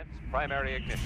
Commence primary ignition.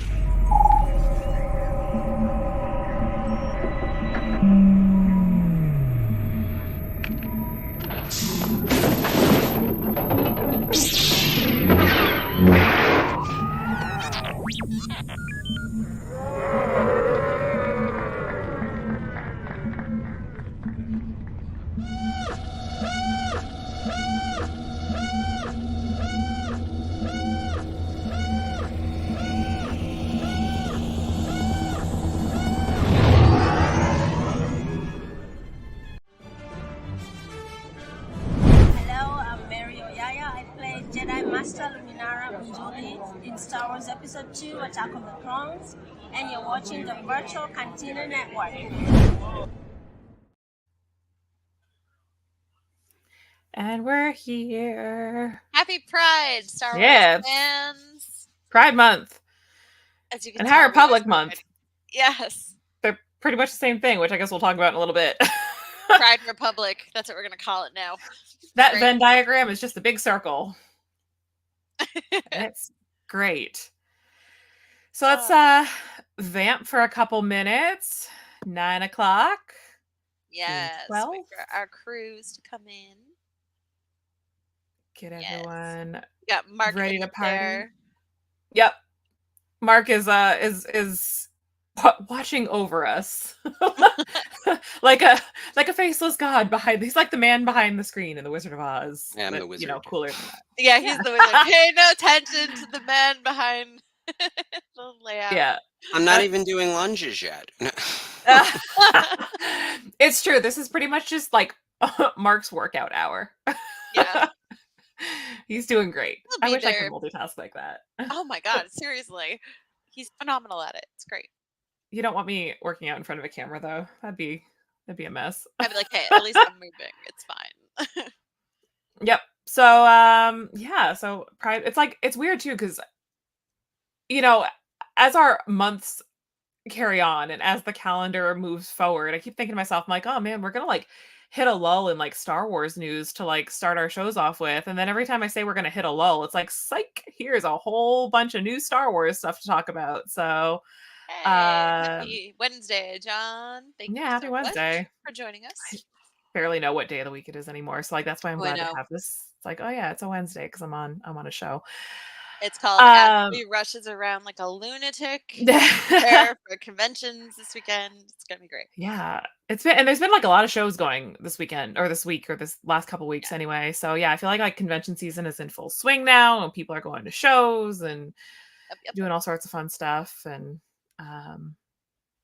Hello, I'm Mary Oyaya. I play Jedi Master Luminara Ujuli in Star Wars Episode 2, Attack of the Clones, and you're watching the Virtual Cantina Network. And we're here. Happy Pride, Star Wars Yeah. fans. Pride Month As you can and tell, High we Republic just Month. Yes. They're pretty much the same thing, which I guess we'll talk about in a little bit. Pride Republic. That's what we're going to call it now. That Great. Venn diagram is just a big circle. And it's great. So let's vamp for a couple minutes. 9 o'clock. Yes. 12? Wait for our crews to come in. Get Yes. everyone We got Mark ready in to party. there. Yep. Mark is watching over us. like a faceless god behind. He's like the man behind the screen in The Wizard of Oz. Yeah, I'm but, the wizard. You know, cooler than that. Yeah, he's the wizard. Pay no attention to the man behind the layout. Yeah. I'm not even doing lunges yet. It's true. This is pretty much just like Mark's workout hour. Yeah. He's doing great. He'll I be wish I there. could multitask like that. Oh my God, seriously. He's phenomenal at it. It's great. You don't want me working out in front of a camera though. That'd be a mess. I'd be like, hey, at least I'm moving. It's fine. Yep. So yeah, so Pride, it's weird too cuz you know, as our months carry on and as the calendar moves forward, I keep thinking to myself, I'm like, oh man, we're gonna like hit a lull in like Star Wars news to like start our shows off with. And then every time I say we're gonna hit a lull, it's like, psych, here's a whole bunch of new Star Wars stuff to talk about. So Hey, happy Wednesday, John. Thank you happy so Wednesday. much for joining us. Barely know what day of the week it is anymore. So like that's why I'm Oh, I glad to know. have this. It's like, oh yeah, it's a Wednesday because I'm on a show. It's called Ashley Rushes Around Like a Lunatic. Prepare for conventions this weekend. It's gonna be great. Yeah, there's been like a lot of shows going this weekend or this week or this last couple weeks anyway. So yeah, I feel like convention season is in full swing now and people are going to shows and Yep. doing all sorts of fun stuff. And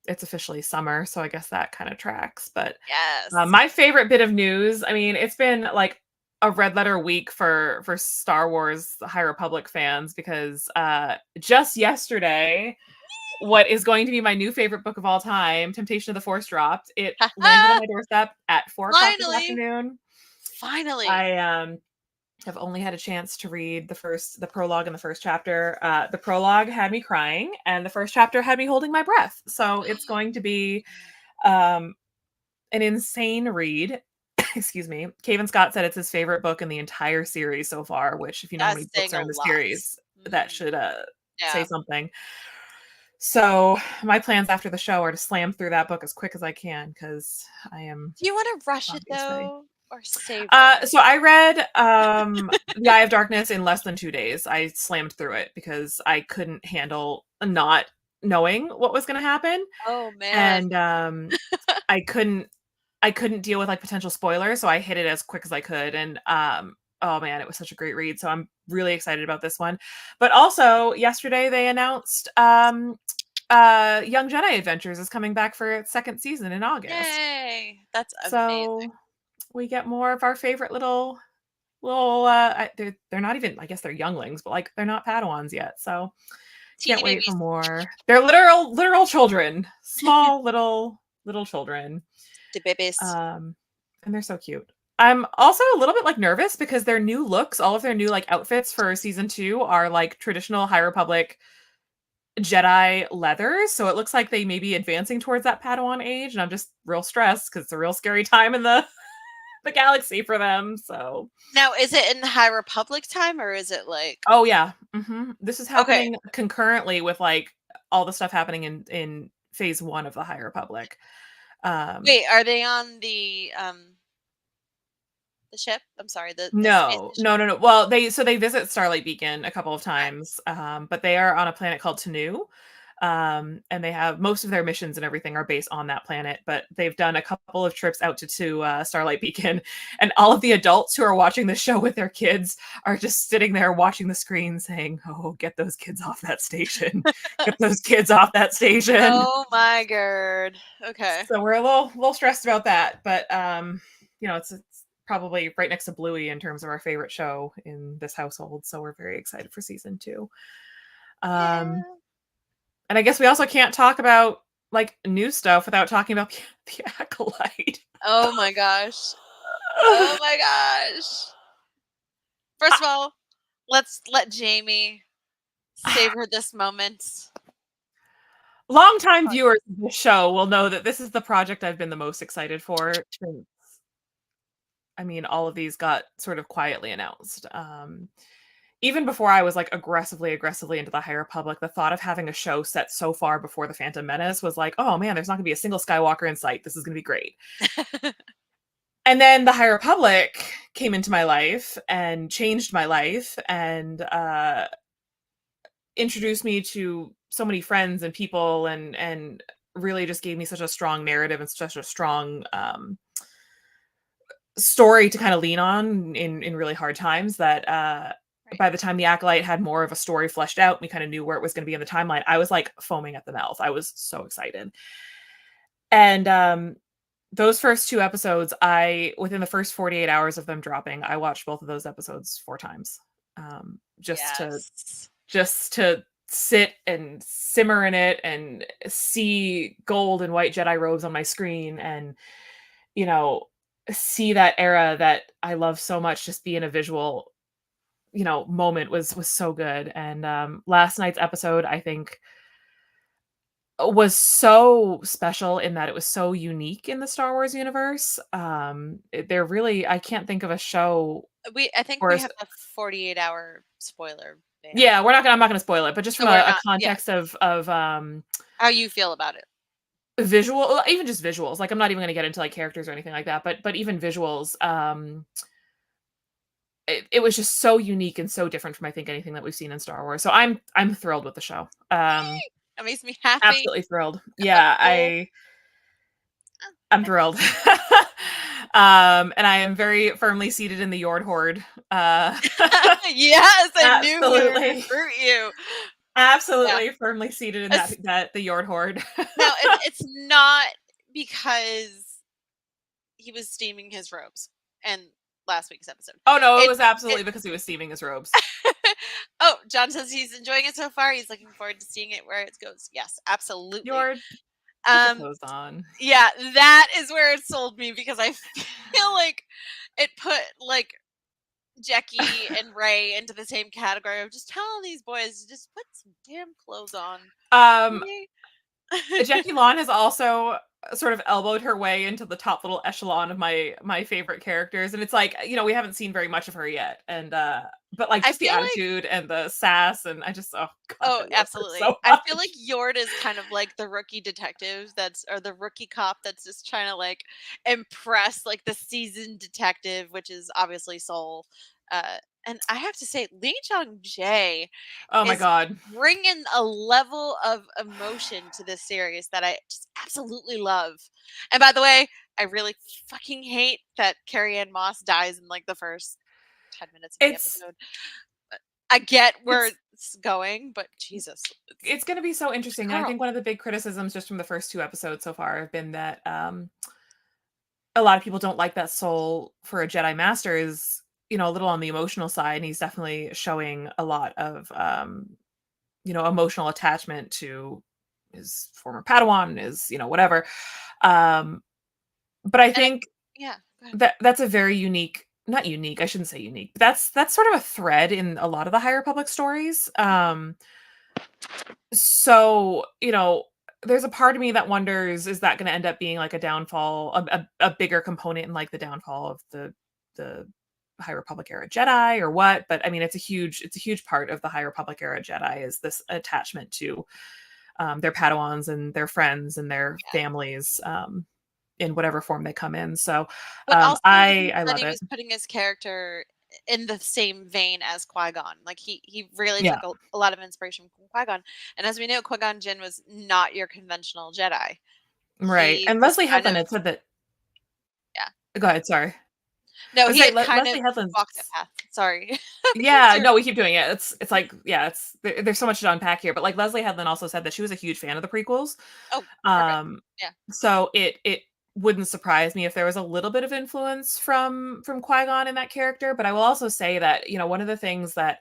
it's officially summer, so I guess that kind of tracks. But Yes. my favorite bit of news, I mean, it's been like a red letter week for Star Wars High Republic fans because just yesterday, what is going to be my new favorite book of all time, Temptation of the Force, dropped. It landed on my doorstep at 4 o'clock this afternoon. Finally. I have only had a chance to read the prologue and the first chapter. The prologue had me crying, and the first chapter had me holding my breath. So it's going to be an insane read. Excuse me. Cavan Scott said it's his favorite book in the entire series so far, which if you know how many books are in the series, that should say something. So my plans after the show are to slam through that book as quick as I can because I am. Do you want to rush it though, or save it? So I read The Eye of Darkness in less than 2 days. I slammed through it because I couldn't handle not knowing what was going to happen. Oh man! And I couldn't deal with like potential spoilers, so I hit it as quick as I could. And oh man, it was such a great read. So I'm really excited about this one. But also yesterday they announced Young Jedi Adventures is coming back for its second season in August. Yay! That's so amazing. We get more of our favorite little they're not even, I guess they're younglings, but like they're not Padawans yet. So can't wait for more. They're literal children. Small little children. The babies. And they're so cute. I'm also a little bit like nervous because their new looks, all of their new like outfits for season 2 are like traditional High Republic Jedi leathers. So it looks like they may be advancing towards that Padawan age. And I'm just real stressed because it's a real scary time in the galaxy for them. So now, is it in High Republic time or is it like? Oh yeah, This is Okay. happening concurrently with like all the stuff happening in phase 1 of the High Republic. Wait, are they on the ship? I'm sorry, the space No. station? Well, they visit Starlight Beacon a couple of Okay. times, but they are on a planet called Tanu. And they have most of their missions and everything are based on that planet, but they've done a couple of trips out to Starlight Beacon, and all of the adults who are watching the show with their kids are just sitting there watching the screen saying, "Oh, get those kids off that station. Get those kids off that station." Oh my god. Okay. So we're a little stressed about that, but it's probably right next to Bluey in terms of our favorite show in this household, so we're very excited for season 2. Yeah. And I guess we also can't talk about like new stuff without talking about the Acolyte. Oh my gosh. Oh my gosh. First of all, let's let Jamie savor this moment. Longtime viewers of this show will know that this is the project I've been the most excited for since, all of these got sort of quietly announced. Even before I was like aggressively into the High Republic, the thought of having a show set so far before the Phantom Menace was like, oh man, there's not gonna be a single Skywalker in sight. This is gonna be great. And then the High Republic came into my life and changed my life and introduced me to so many friends and people and really just gave me such a strong narrative and such a strong story to kind of lean on in really hard times that by the time the Acolyte had more of a story fleshed out, we kind of knew where it was going to be in the timeline. I was like foaming at the mouth. I was so excited. And those first 2 episodes, within the first 48 hours of them dropping, I watched both of those episodes 4 times. Just to sit and simmer in it and see gold and white Jedi robes on my screen and, see that era that I love so much just be in a visual moment was so good. And last night's episode, I think, was so special in that it was so unique in the Star Wars universe. I can't think of a show. I think we have a 48-hour spoiler ban. Yeah, I'm not gonna spoil it, but just from a context of how you feel about it. Visual, even just visuals. Like I'm not even gonna get into like characters or anything like that, but even visuals, it was just so unique and so different from I think anything that we've seen in Star Wars. So I'm thrilled with the show. That makes me happy. Absolutely thrilled. Yeah, I'm thrilled. And I am very firmly seated in the Yord Horde. Yes, I knew we were gonna recruit you. Absolutely firmly seated in that the Yord Horde. Now, it's not because he was steaming his robes and last week's episode. Oh no, it was absolutely because he was steaming his robes. Oh, John says he's enjoying it so far. He's looking forward to seeing it where it goes. Yes, absolutely. Yord, put your clothes on. Yeah, that is where it sold me because I feel like it put like Jackie and Ray into the same category of just telling these boys to just put some damn clothes on. Jackie Lawn has also sort of elbowed her way into the top little echelon of my favorite characters, and it's like, we haven't seen very much of her yet, and but like just the attitude and the sass, and I just absolutely. So I feel like Yord is kind of like the rookie detective or the rookie cop that's just trying to like impress like the seasoned detective, which is obviously Soul. And I have to say, Lee Jung-jae, oh my god, bringing a level of emotion to this series that I just absolutely love. And by the way, I really fucking hate that Carrie-Anne Moss dies in like the first 10 minutes of the episode. I get where it's going, but Jesus, it's going to be so interesting. And I think one of the big criticisms just from the first 2 episodes so far have been that a lot of people don't like that Soul for a Jedi Master is, a little on the emotional side, and he's definitely showing a lot of emotional attachment to his former Padawan, his whatever. But I think that's a very unique, not unique, I shouldn't say unique, but that's sort of a thread in a lot of the High Republic stories. So there's a part of me that wonders, is that going to end up being like a downfall, a bigger component in like the downfall of the High Republic era Jedi or what, but I mean, it's a huge part of the High Republic era Jedi is this attachment to their Padawans and their friends and their families in whatever form they come in. So But also, he I said love he it. was putting his character in the same vein as Qui-Gon. Like he really Yeah. took a lot of inspiration from Qui-Gon. And as we know, Qui-Gon Jinn was not your conventional Jedi. Right. He And was Leslie kind Headland of had said that. Yeah. Go ahead. Sorry. No, I was he saying had kind Leslie of Headland's. walked that path. Sorry. Yeah, Continue. no, we keep doing it. It's like, yeah, there's so much to unpack here. But like Leslie Headland also said that she was a huge fan of the prequels. Oh, perfect. Yeah. So it wouldn't surprise me if there was a little bit of influence from Qui-Gon in that character. But I will also say that, you know, one of the things that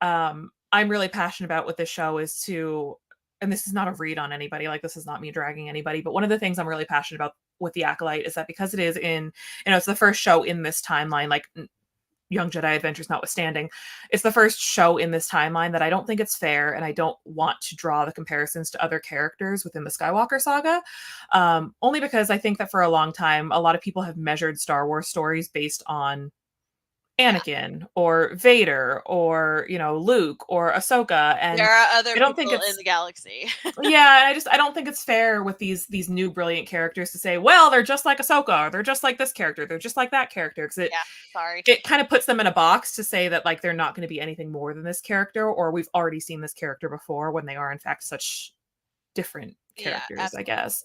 I'm really passionate about with this show is to, and this is not a read on anybody, like this is not me dragging anybody, but one of the things I'm really passionate about with the Acolyte is that because it is in, you know, it's the first show in this timeline, like Young Jedi Adventures notwithstanding, it's the first show in this timeline that I don't think it's fair, and I don't want to draw the comparisons to other characters within the Skywalker saga, only because I think that for a long time, a lot of people have measured Star Wars stories based on Anakin or Vader or, you know, Luke or Ahsoka, and There are other I don't think people in it's the galaxy. yeah, I don't think it's fair with these new brilliant characters to say, well, they're just like Ahsoka, or they're just like this character, they're just like that character, because Yeah, sorry. it kind of puts them in a box to say that like they're not going to be anything more than this character, or we've already seen this character before, when they are in fact such different Yeah, characters, I absolutely. guess.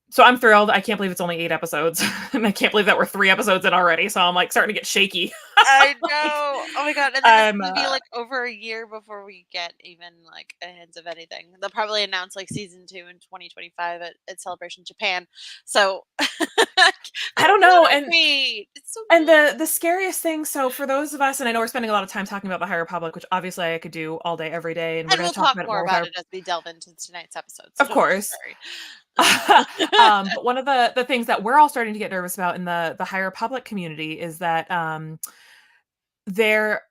So I'm thrilled. I can't believe it's only 8 episodes, and I can't believe that we're 3 episodes in already. So I'm like starting to get shaky. I Like, know. Oh my god! And then it's I'm gonna be like over a year before we get even like a hint of anything. They'll probably announce like season 2 in 2025 at Celebration Japan. So I don't know, and wait, it's so and good. the scariest thing. So for those of us, and I know we're spending a lot of time talking about the High Republic, which obviously I could do all day, every day, and we're And going we'll to talk talk about it more more with about our, it as we delve into tonight's episode. So of don't course. worry. But one of the things that we're all starting to get nervous about in the High Republic community is that there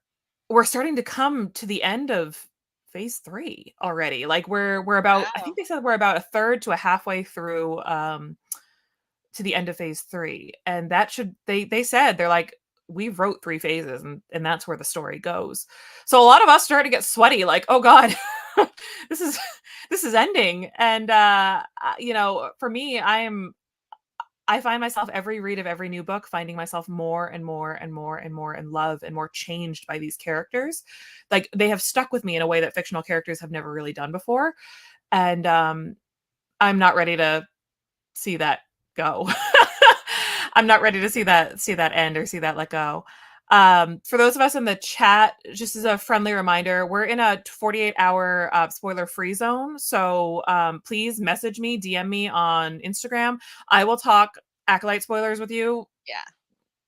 we're starting to come to the end of phase 3 already. Like we're about, I think Wow. they said we're about a third to a halfway through to the end of phase 3, and that should, they said, they're like, we wrote 3 phases, and that's where the story goes. So a lot of us start to get sweaty, like, oh god, this is this is ending. And you know, for me, I find myself every read of every new book finding myself more and more and more and more in love and more changed by these characters. Like they have stuck with me in a way that fictional characters have never really done before. And I'm not ready to see that go. I'm not ready to see that end or see that let go. For those of us in the chat, just as a friendly reminder, we're in a 48-hour spoiler free zone. So please message me, DM me on Instagram. I will talk Acolyte spoilers with you. Yeah.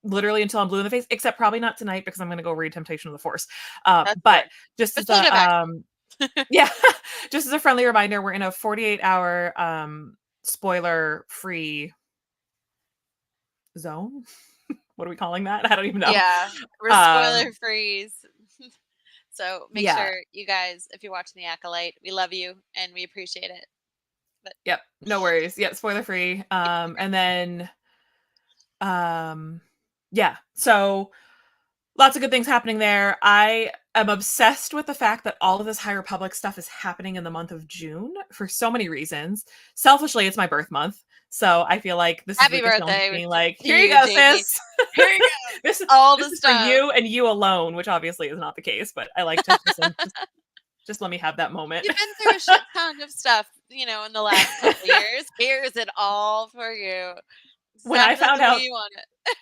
Literally until I'm blue in the face, except probably not tonight because I'm going to go read Temptation of the Force. That's But fair. just But as still get back to a yeah, just as a friendly reminder, we're in a 48-hour spoiler free zone. What are we calling that? I don't even know. Yeah. We're Um, spoiler freeze. So make yeah. sure you guys, if you're watching the Acolyte, we love you and we appreciate it. But Yep. No worries. Yep. Spoiler free. And then, yeah. So lots of good things happening there. I am obsessed with the fact that all of this High Republic stuff is happening in the month of June for so many reasons. Selfishly, it's my birth month. So I feel like this happy is Lucasfilm birthday being like, to here you you, go, Jamie. sis. Here you go. this All this the is for stuff. you and you alone, which obviously is not the case, but I like to listen. Just let me have that moment. You've been through a shit ton of stuff, you know, in the last couple of years. Here's it all for you. When I Exactly found the way out you want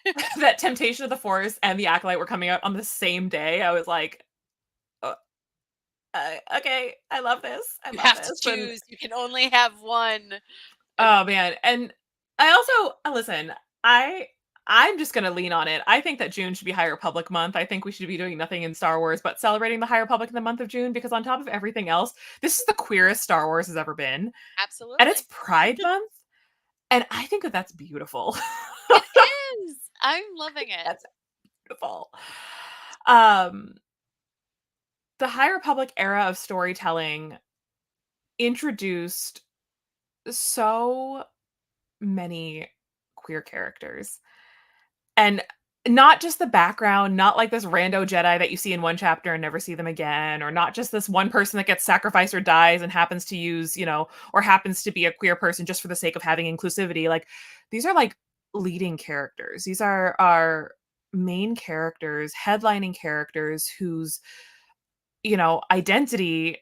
it. that Temptation of the Force and The Acolyte were coming out on the same day, I was like, okay, I love this. I You love have to this. And choose. You can only have one. oh man, and I also listen. I'm just gonna lean on it. I think that June should be High Republic month. I think we should be doing nothing in Star Wars but celebrating the High Republic in the month of June, because on top of everything else, this is the queerest Star Wars has ever been, Absolutely. and it's Pride Month, and I think that that's beautiful. It is. I'm loving it. That's beautiful. Um, the High Republic era of storytelling introduced so many queer characters. And not just the background, not like this rando Jedi that you see in one chapter and never see them again, or not just this one person that gets sacrificed or dies and happens to use, or happens to be a queer person just for the sake of having inclusivity. Like, these are like leading characters. These are our main characters, headlining characters whose, identity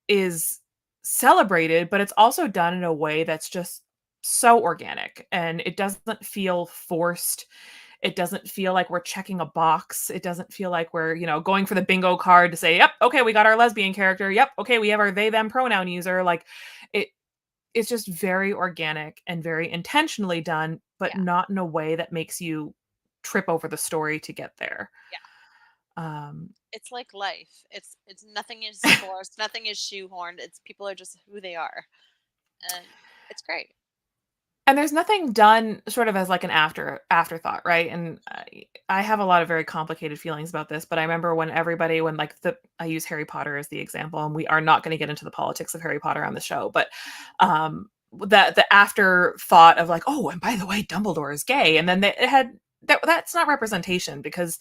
is celebrated, but it's also done in a way that's just so organic, and it doesn't feel forced. It doesn't feel like we're checking a box. It doesn't feel like we're, going for the bingo card to say, yep, okay, we got our lesbian character. Yep, okay, we have our they them pronoun user. Like, it's just very organic and very intentionally done, but Yeah. not in a way that makes you trip over the story to get there. It's like life. It's nothing is forced, nothing is shoehorned. It's people are just who they are, and it's great. And there's nothing done sort of as like an afterthought, right? And I have a lot of very complicated feelings about this, but I remember when I use Harry Potter as the example, and we are not going to get into the politics of Harry Potter on the show, but the afterthought of like, oh, and by the way, Dumbledore is gay, and then that's not representation, because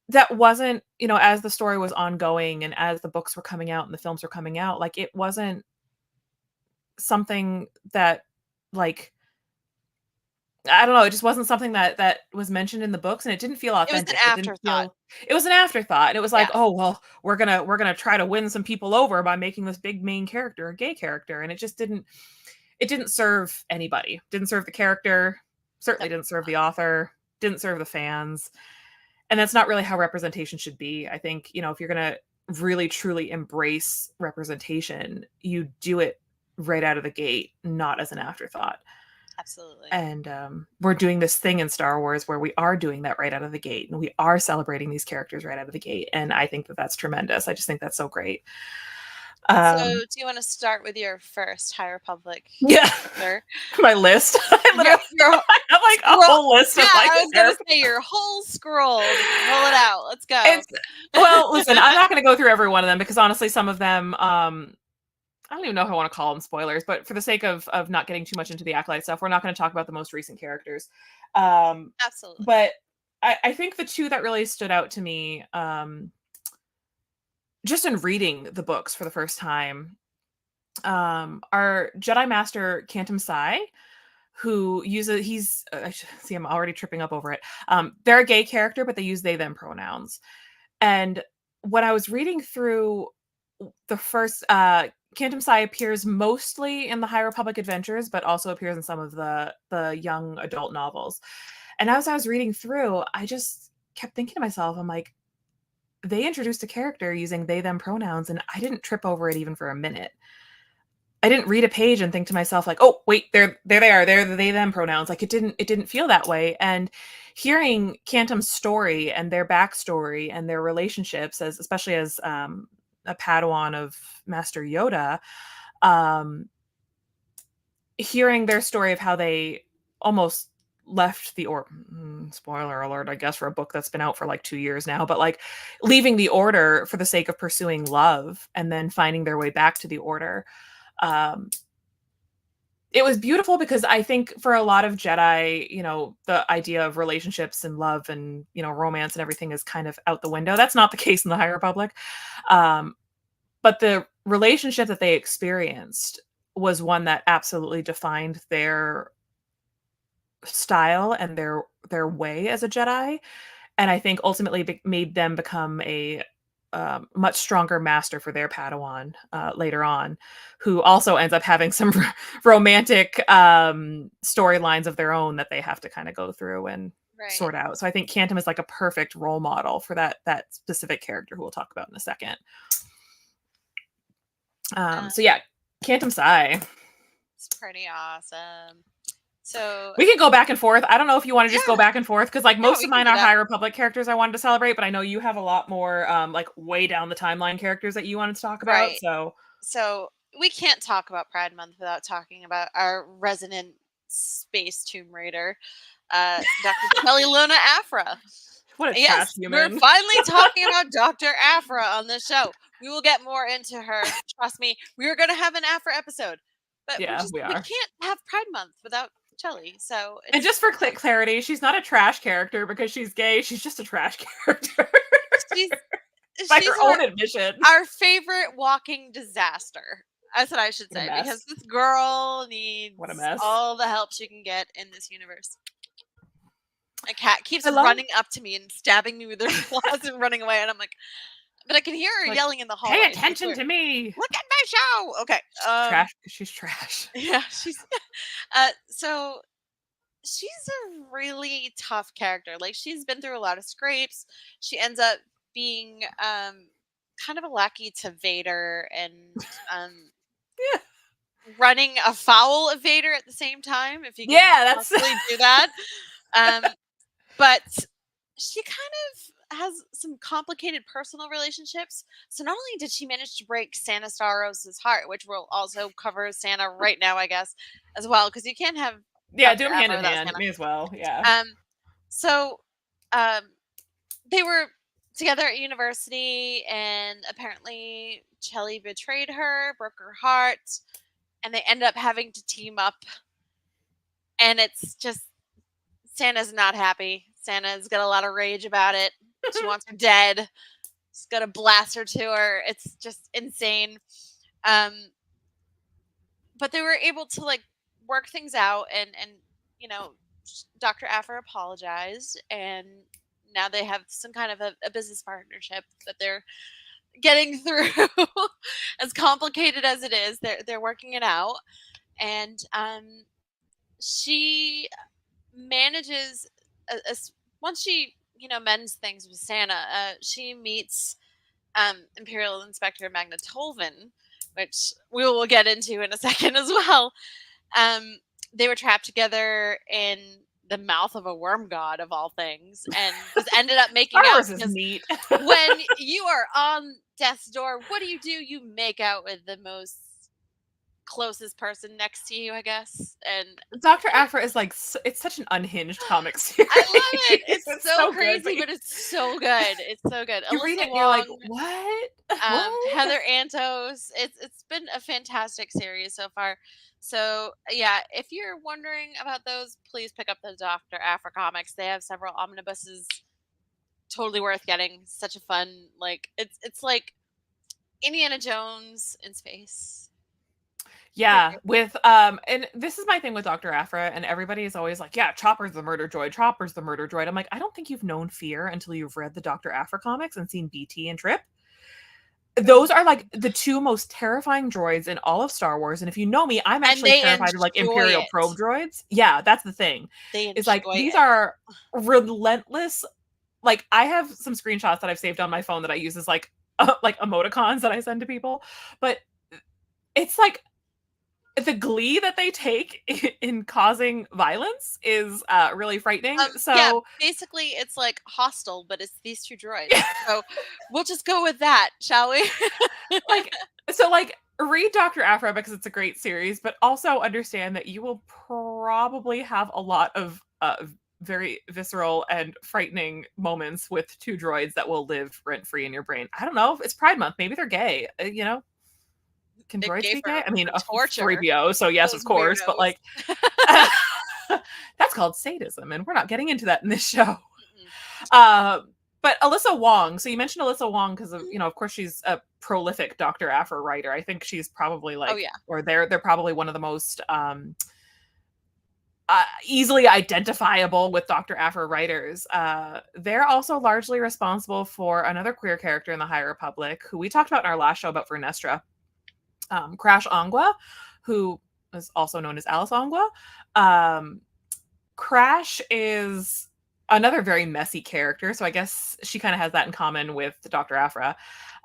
that wasn't, as the story was ongoing and as the books were coming out and the films were coming out, like, it wasn't something that, like, I don't know, it just wasn't something that was mentioned in the books, and it didn't feel authentic. It was an afterthought. It was an afterthought, and it was like, Yeah. oh, well, we're gonna try to win some people over by making this big main character a gay character, and it just didn't serve anybody. Didn't serve the character, certainly didn't serve the author, didn't serve the fans. And that's not really how representation should be. I think, if you're gonna really truly embrace representation, you do it right out of the gate, not as an afterthought. Absolutely. And we're doing this thing in Star Wars where we are doing that right out of the gate, and we are celebrating these characters right out of the gate. And I think that that's tremendous. I just think that's so great. So, do you want to start with your first High Republic? Yeah, character? my list. I have like a whole list of like. I was gonna say your whole scroll. Roll it out. Let's go. Well, listen, I'm not going to go through every one of them, because honestly, some of them, I don't even know if I want to call them spoilers, but for the sake of not getting too much into the Acolyte stuff, we're not going to talk about the most recent characters. Absolutely. But I think the two that really stood out to me, just in reading the books for the first time, are Jedi Master Cantum Sai, who I'm already tripping up over it. They're a gay character, but they use they them pronouns. And when I was reading through the first, Cantum Sai appears mostly in the High Republic Adventures, but also appears in some of the young adult novels. And as I was reading through, I just kept thinking to myself, I'm like, they introduced a character using they them pronouns, and I didn't trip over it even for a minute. I didn't read a page and think to myself like, oh wait, there they are, they're the they them pronouns. Like, it didn't feel that way. And hearing Cantum's story and their backstory and their relationships, especially as a Padawan of Master Yoda, hearing their story of how they almost left the spoiler alert, I guess, for a book that's been out for like 2 years now, but like leaving the Order for the sake of pursuing love and then finding their way back to the Order. It was beautiful, because I think for a lot of Jedi, the idea of relationships and love and, romance and everything is kind of out the window. That's not the case in the High Republic. But the relationship that they experienced was one that absolutely defined their style and their way as a Jedi. And I think ultimately made them become a much stronger master for their Padawan later on, who also ends up having some romantic storylines of their own that they have to kind of go through and sort out. So I think Cantum is like a perfect role model for that specific character, who we'll talk about in a second. So yeah, Cantum Sai. It's pretty awesome. So we can go back and forth. I don't know if you want to just go back and forth, because like most of mine are High Republic characters I wanted to celebrate, but I know you have a lot more like way down the timeline characters that you wanted to talk about. So we can't talk about Pride Month without talking about our resident space Tomb Raider, Dr. Kelly Luna Afra. What a trash human. We're finally talking about Dr. Afra on this show. We will get more into her. Trust me, we were going to have an Afra episode, but we can't have Pride Month without Chelly. So And just for clarity, she's not a trash character because she's gay. She's just a trash character. she's By she's her own admission. our favorite walking disaster. That's what I should What a say, mess. because this girl needs What a mess. all the help she can get in this universe. A cat keeps running up to me and stabbing me with her claws and running away, and I'm like, but I can hear her Like, yelling in the hallway. Pay attention to me. Look at my show. Okay. Trash. She's trash. Yeah, she's so she's a really tough character. Like, she's been through a lot of scrapes. She ends up being kind of a lackey to Vader, and Yeah. running afoul of Vader at the same time, if you can that's possibly do that. But she kind of has some complicated personal relationships. So not only did she manage to break Santa Starros' heart, which we'll also cover Santa right now, I guess, as well, because you can't have do them hand in hand. Me as well. Yeah. So they were together at university, and apparently Chelly betrayed her, broke her heart, and they end up having to team up. And it's just, Santa's not happy. Santa's got a lot of rage about it. She wants her dead. She's got to blast her to her. It's just insane. But they were able to like work things out, and Dr. Aphra apologized, and now they have some kind of a business partnership that they're getting through. As complicated as it is, they're working it out, and she manages once she mends things with Santa. She meets Imperial Inspector Magna Tolvin, which we will get into in a second as well. They were trapped together in the mouth of a worm god, of all things, and just ended up making out. Is neat. When you are on death's door, what do? You make out with the most closest person next to you, I guess. And Dr. Aphra is like, it's such an unhinged comic series. I love it. It's so crazy, good, but it's so good. It's so good. You Alyssa read it, Wong, you're like, what? Heather Antos. It's been a fantastic series so far. So yeah, if you're wondering about those, please pick up the Dr. Aphra comics. They have several omnibuses. Totally worth getting. Such a fun, like, it's like Indiana Jones in space. Yeah, with and this is my thing with Dr. Aphra, and everybody is always like, yeah, Chopper's the murder droid, Chopper's the murder droid. I'm like, I don't think you've known Fear until you've read the Dr. Aphra comics and seen BT and Trip. Those are like the two most terrifying droids in all of Star Wars, and if you know me, I'm actually terrified of like Imperial probe droids. Yeah, that's the thing. It's like these are relentless. Like, I have some screenshots that I've saved on my phone that I use as like emoticons that I send to people, but it's like the glee that they take in causing violence is really frightening. Yeah, basically it's like Hostel, but it's these two droids. So we'll just go with that, shall we? Read Dr. Aphra because it's a great series, but also understand that you will probably have a lot of very visceral and frightening moments with two droids that will live rent-free in your brain. I don't know. It's Pride Month. Maybe they're gay, Can droids be gay? I mean, torture. 3PO, so yes, of course, but like, that's called sadism, and we're not getting into that in this show. But Alyssa Wong, so you mentioned Alyssa Wong because of course she's a prolific Dr. Aphra writer. I think she's probably like, or they're probably one of the most easily identifiable with Dr. Aphra writers. They're also largely responsible for another queer character in the High Republic, who we talked about in our last show about Vernestra. Crash Ongwa, who is also known as Alice Ongwa. Crash is another very messy character, so I guess she kind of has that in common with Dr. Aphra.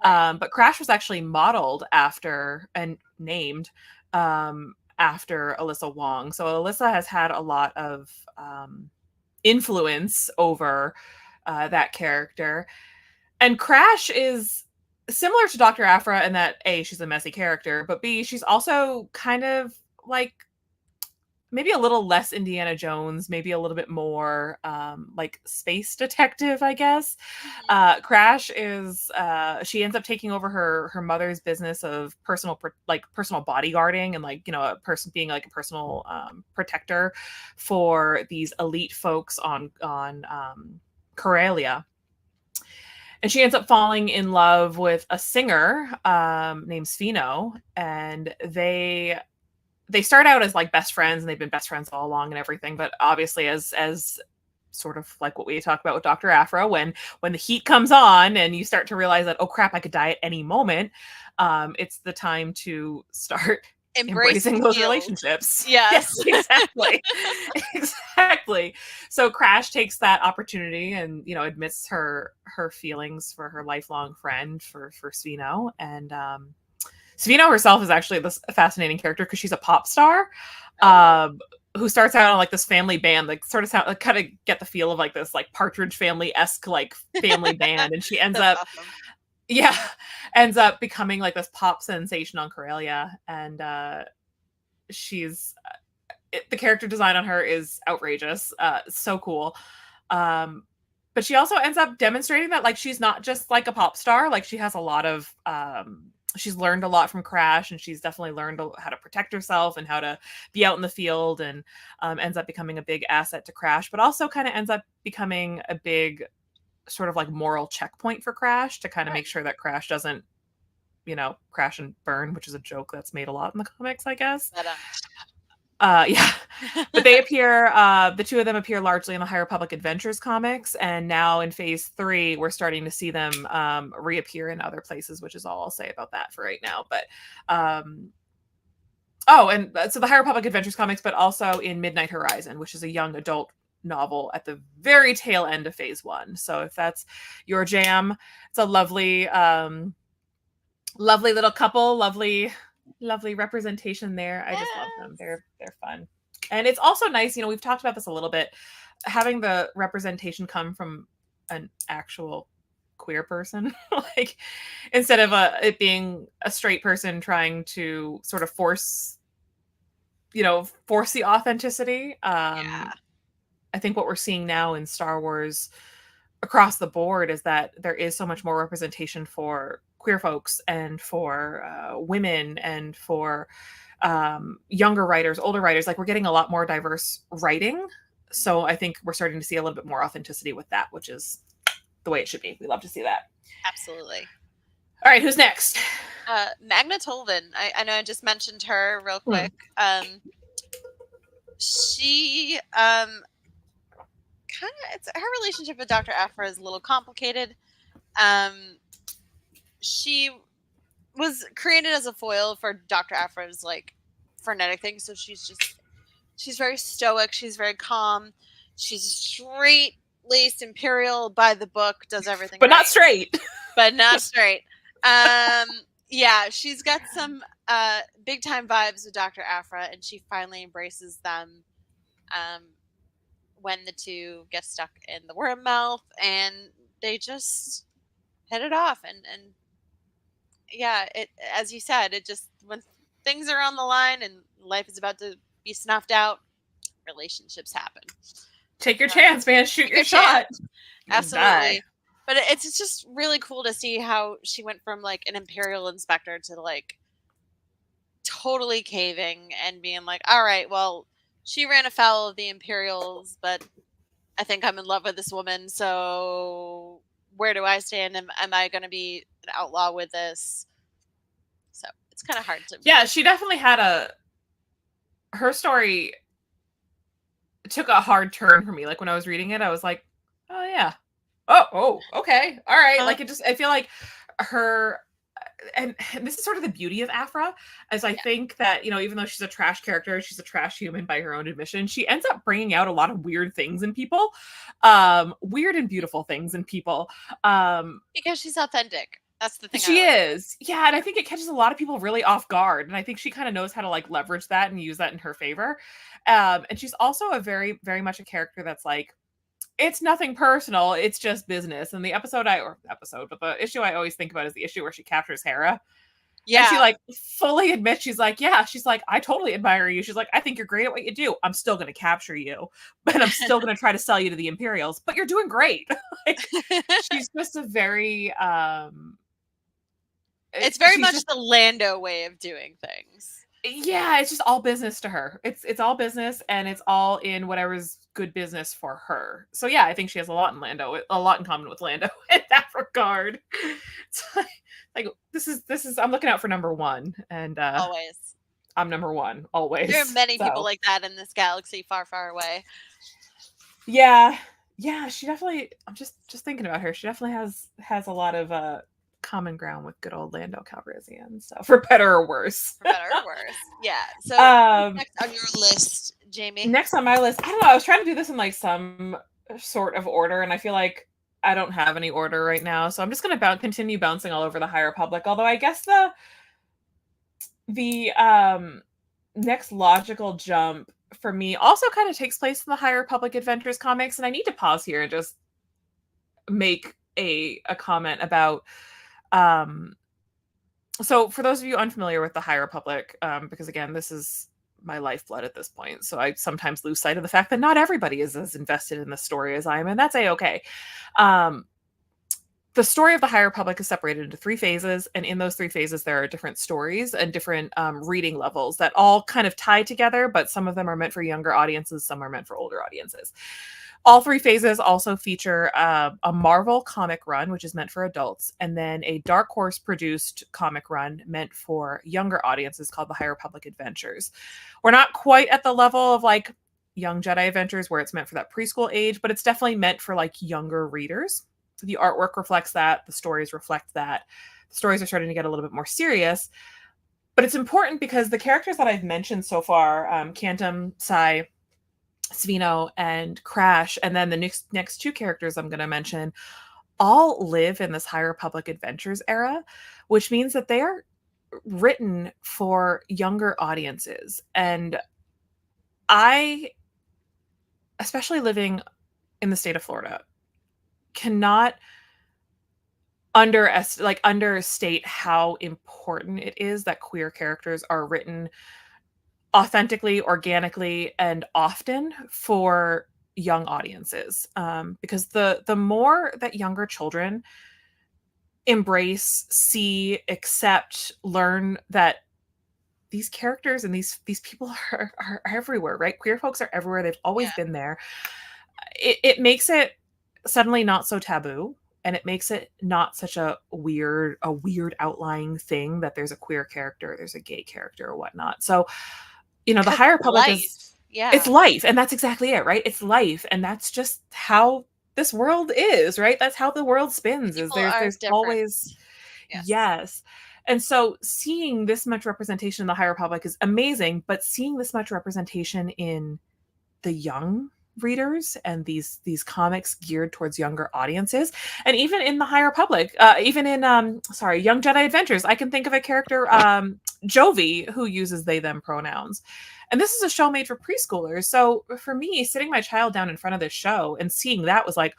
But Crash was actually modeled after and named after Alyssa Wong. So Alyssa has had a lot of influence over that character. And Crash is similar to Dr. Aphra in that A, she's a messy character, but B, she's also kind of like maybe a little less Indiana Jones, maybe a little bit more like space detective, I guess. Crash is she ends up taking over her mother's business of personal bodyguarding, and like, you know, a person being like a personal protector for these elite folks on Corellia. And she ends up falling in love with a singer named Spheno, and they start out as like best friends, and they've been best friends all along and everything. But obviously, as sort of like what we talked about with Dr. Aphra, when the heat comes on and you start to realize that, oh crap, I could die at any moment, it's the time to start embracing those relationships. Yes. Exactly. Exactly. So Crash takes that opportunity and, you know, admits her feelings for her lifelong friend, for Spheno. And Spheno herself is actually this fascinating character because she's a pop star who starts out on like this family band, like sort of sound, like, kind of get the feel of like this like Partridge Family-esque like family band, and she ends up ends up becoming like this pop sensation on Corellia. And she's the character design on her is outrageous, so cool. But she also ends up demonstrating that like she's not just like a pop star, like she has a lot of she's learned a lot from Crash, and she's definitely learned how to protect herself and how to be out in the field, and ends up becoming a big asset to Crash, but also kind of ends up becoming a big sort of like moral checkpoint for Crash to kind of make sure that Crash doesn't, you know, crash and burn, which is a joke that's made a lot in the comics, I guess. Yeah. But they appear, the two of them appear largely in the High Republic Adventures comics, and now in Phase 3, we're starting to see them reappear in other places, which is all I'll say about that for right now. But so the High Republic Adventures comics, but also in Midnight Horizon, which is a young adult novel at the very tail end of Phase 1. So if that's your jam, it's a lovely lovely little couple, lovely representation there. I just love them. They're fun. And it's also nice, you know, we've talked about this a little bit, having the representation come from an actual queer person, like instead of it being a straight person trying to sort of force the authenticity. I think what we're seeing now in Star Wars across the board is that there is so much more representation for queer folks and for women and for younger writers, older writers. Like, we're getting a lot more diverse writing. So I think we're starting to see a little bit more authenticity with that, which is the way it should be. We love to see that. Absolutely. All right, who's next? Magna Tolvan. I know I just mentioned her real quick. She her relationship with Dr. Aphra is a little complicated. She was created as a foil for Dr. Aphra's like frenetic thing. So she's very stoic. She's very calm. She's straight-laced Imperial by the book, does everything but right. Not straight. But not straight. Yeah, she's got some big time vibes with Dr. Aphra, and she finally embraces them when the two get stuck in the worm mouth, and they just hit it off. And yeah, it, as you said, it just, when things are on the line and life is about to be snuffed out, relationships happen. Take your chance, man. Shoot your shot. Absolutely. But it's just really cool to see how she went from like an Imperial inspector to like totally caving and being like, all right, well, she ran afoul of the Imperials, but I think I'm in love with this woman. So where do I stand? Am I going to be an outlaw with this? So it's kind of hard to. Yeah, she definitely had her story took a hard turn for me. Like when I was reading it, I was like, oh yeah. Oh, okay. All right. Like I feel like her, and this is sort of the beauty of Aphra, as I think that, you know, even though she's a trash character, she's a trash human by her own admission, she ends up bringing out a lot of weird things in people, weird and beautiful things in people. Because she's authentic. That's the thing. She is. Yeah. And I think it catches a lot of people really off guard. And I think she kind of knows how to like leverage that and use that in her favor. And she's also a very, very much a character that's like, it's nothing personal. It's just business. And the issue I always think about is the issue where she captures Hera. And she Yeah. like fully admits, she's like, yeah, she's like, I totally admire you. She's like, I think you're great at what you do. I'm still going to capture you, but I'm still going to try to sell you to the Imperials, but you're doing great. Like, she's just a very, It's very she's much just, the Lando way of doing things. yeah, it's just all business to her. It's all business, and it's all in whatever's good business for her. So yeah, I think she has a lot in Lando, a lot in common with Lando in that regard. It's like this is I'm looking out for number one, and Always. I'm number one always. There are many people So, like that in this galaxy far, far away. yeah, she definitely. I'm just thinking about her. She definitely has a lot of common ground with good old Lando Calrissian. So for better or worse. For better or worse. Yeah. So next on your list, Jamie. Next on my list, I don't know. I was trying to do this in like some sort of order, and I feel like I don't have any order right now. So I'm just going to continue bouncing all over the High Republic. Although I guess the next logical jump for me also kind of takes place in the High Republic Adventures comics, and I need to pause here and just make a comment about so for those of you unfamiliar with the High Republic, because again, this is my lifeblood at this point, so I sometimes lose sight of the fact that not everybody is as invested in the story as I am, and that's a-okay. The story of the High Republic is separated into 3 phases, and in those 3 phases, there are different stories and different reading levels that all kind of tie together, but some of them are meant for younger audiences, some are meant for older audiences. All 3 phases also feature a Marvel comic run, which is meant for adults, and then a Dark Horse produced comic run meant for younger audiences called the High Republic Adventures. We're not quite at the level of like Young Jedi Adventures where it's meant for that preschool age, but it's definitely meant for like younger readers. The artwork reflects that. The stories reflect that. The stories are starting to get a little bit more serious, but it's important because the characters that I've mentioned so far, Cantum, Sai, Svino, and Crash, and then the next 2 characters I'm going to mention, all live in this High Republic Adventures era, which means that they are written for younger audiences. And I, especially living in the state of Florida, cannot understate how important it is that queer characters are written authentically, organically, and often for young audiences. Because the more that younger children embrace, see, accept, learn that these characters and these people are everywhere, right? Queer folks are everywhere. They've always been there. It makes it suddenly not so taboo, and it makes it not such a weird outlying thing that there's a queer character, there's a gay character or whatnot. So, you know, the High Republic is it's life, and that's exactly it, right? It's life, and that's just how this world is, right? That's how the world spins. People Is there's different. always yes. And so seeing this much representation in the High Republic is amazing, but seeing this much representation in the young readers and these comics geared towards younger audiences, and even in the High Republic, even in Young Jedi Adventures, I can think of a character, Jovi, who uses they them pronouns, and this is a show made for preschoolers. So for me, sitting my child down in front of this show and seeing that was like,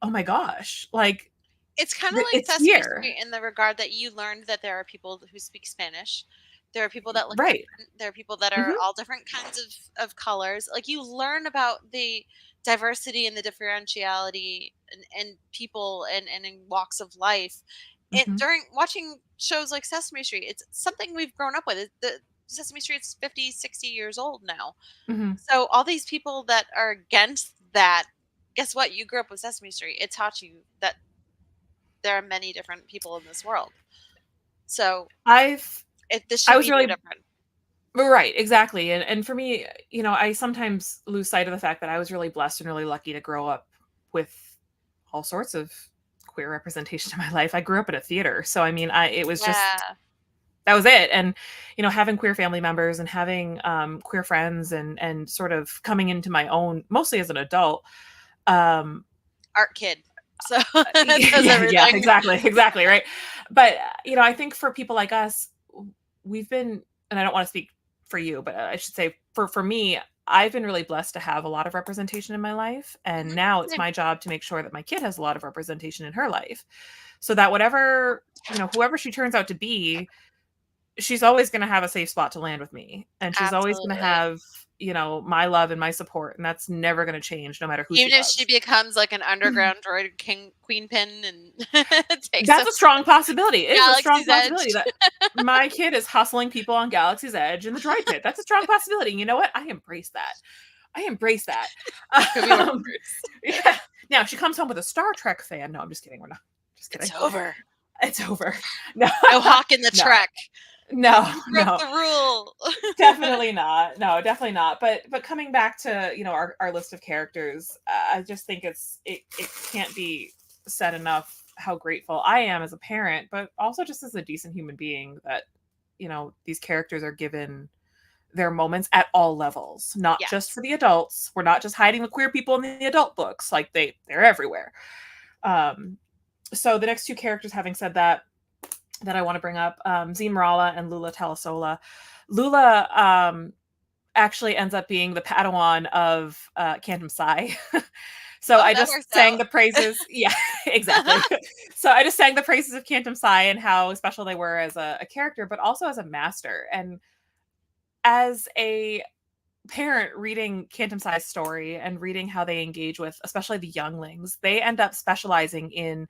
oh my gosh, like it's kind of like Sesame Street in the regard that you learned that there are people who speak Spanish. There are people that look different. There are people that are all different kinds of colors. Like, you learn about the diversity and the differentiality and people and in walks of life. During watching shows like Sesame Street, it's something we've grown up with. The Sesame Street's 50, 60 years old now. So all these people that are against that, guess what? You grew up with Sesame Street. It taught you that there are many different people in this world. So this should be really different. Right, exactly. And for me, you know, I sometimes lose sight of the fact that I was really blessed and really lucky to grow up with all sorts of queer representation in my life. I grew up at a theater. So, I mean, it was just, that was it. And, you know, having queer family members and having queer friends and sort of coming into my own, mostly as an adult. Art kid. So yeah, exactly. Right. But, you know, I think for people like us, we've been, and I don't want to speak for you, but I should say for me, I've been really blessed to have a lot of representation in my life. And now it's my job to make sure that my kid has a lot of representation in her life. so that whatever, whoever she turns out to be, she's always going to have a safe spot to land with me, and she's always going to Absolutely. have my love and my support, and that's never going to change no matter who Even she if loves. she becomes like an underground droid queen pin and takes That's them a strong possibility. It is a strong Galaxy's possibility Edge. that my kid is hustling people on Galaxy's Edge in the droid pit. That's a strong possibility. You know what? I embrace that. Could be worse. Yeah. Now, if she comes home with a Star Trek fan. No, I'm just kidding. We're not. Just kidding. It's over. It's over. No. No Hawk in the No. Trek. No. Broke No. the rule. Definitely not. No, definitely not. But coming back to our list of characters, I just think it can't be said enough how grateful I am as a parent, but also just as a decent human being, that these characters are given their moments at all levels, not Yes. just for the adults. We're not just hiding the queer people in the adult books. Like they're everywhere. So the next two characters, having said that I want to bring up, Zeen Marala and Lula Talasola. Lula actually ends up being the Padawan of Cantum Psi. So I just sang the praises. Yeah, exactly. So I just sang the praises of Cantum Psi and how special they were as a character, but also as a master. And as a parent reading Cantum Psi's story and reading how they engage with, especially the younglings, they end up specializing in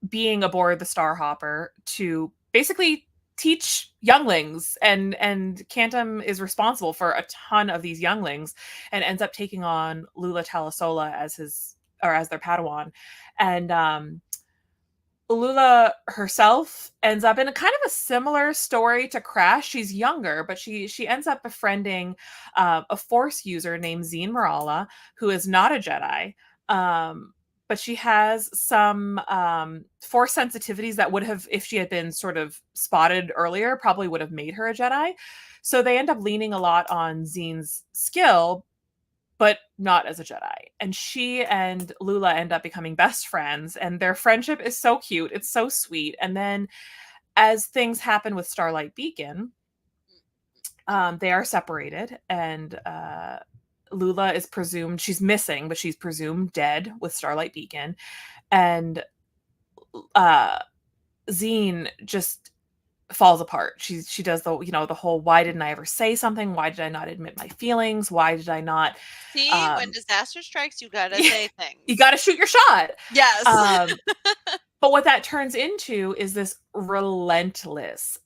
being aboard the Starhopper to basically teach younglings, and Cantum is responsible for a ton of these younglings and ends up taking on Lula Talasola as their Padawan. And Lula herself ends up in a kind of a similar story to Crash. She's younger, but she ends up befriending a Force user named Zeen Marala, who is not a Jedi. But she has some Force sensitivities that would have, if she had been sort of spotted earlier, probably would have made her a Jedi. So they end up leaning a lot on Zeen's skill, but not as a Jedi. And she and Lula end up becoming best friends, and their friendship is so cute. It's so sweet. And then as things happen with Starlight Beacon, they are separated, and Lula is presumed, she's missing, but she's presumed dead with Starlight Beacon. And Zeen just falls apart. She does the whole, why didn't I ever say something? Why did I not admit my feelings? Why did I not? See, when disaster strikes, you gotta say things. You gotta shoot your shot. Yes. But what that turns into is this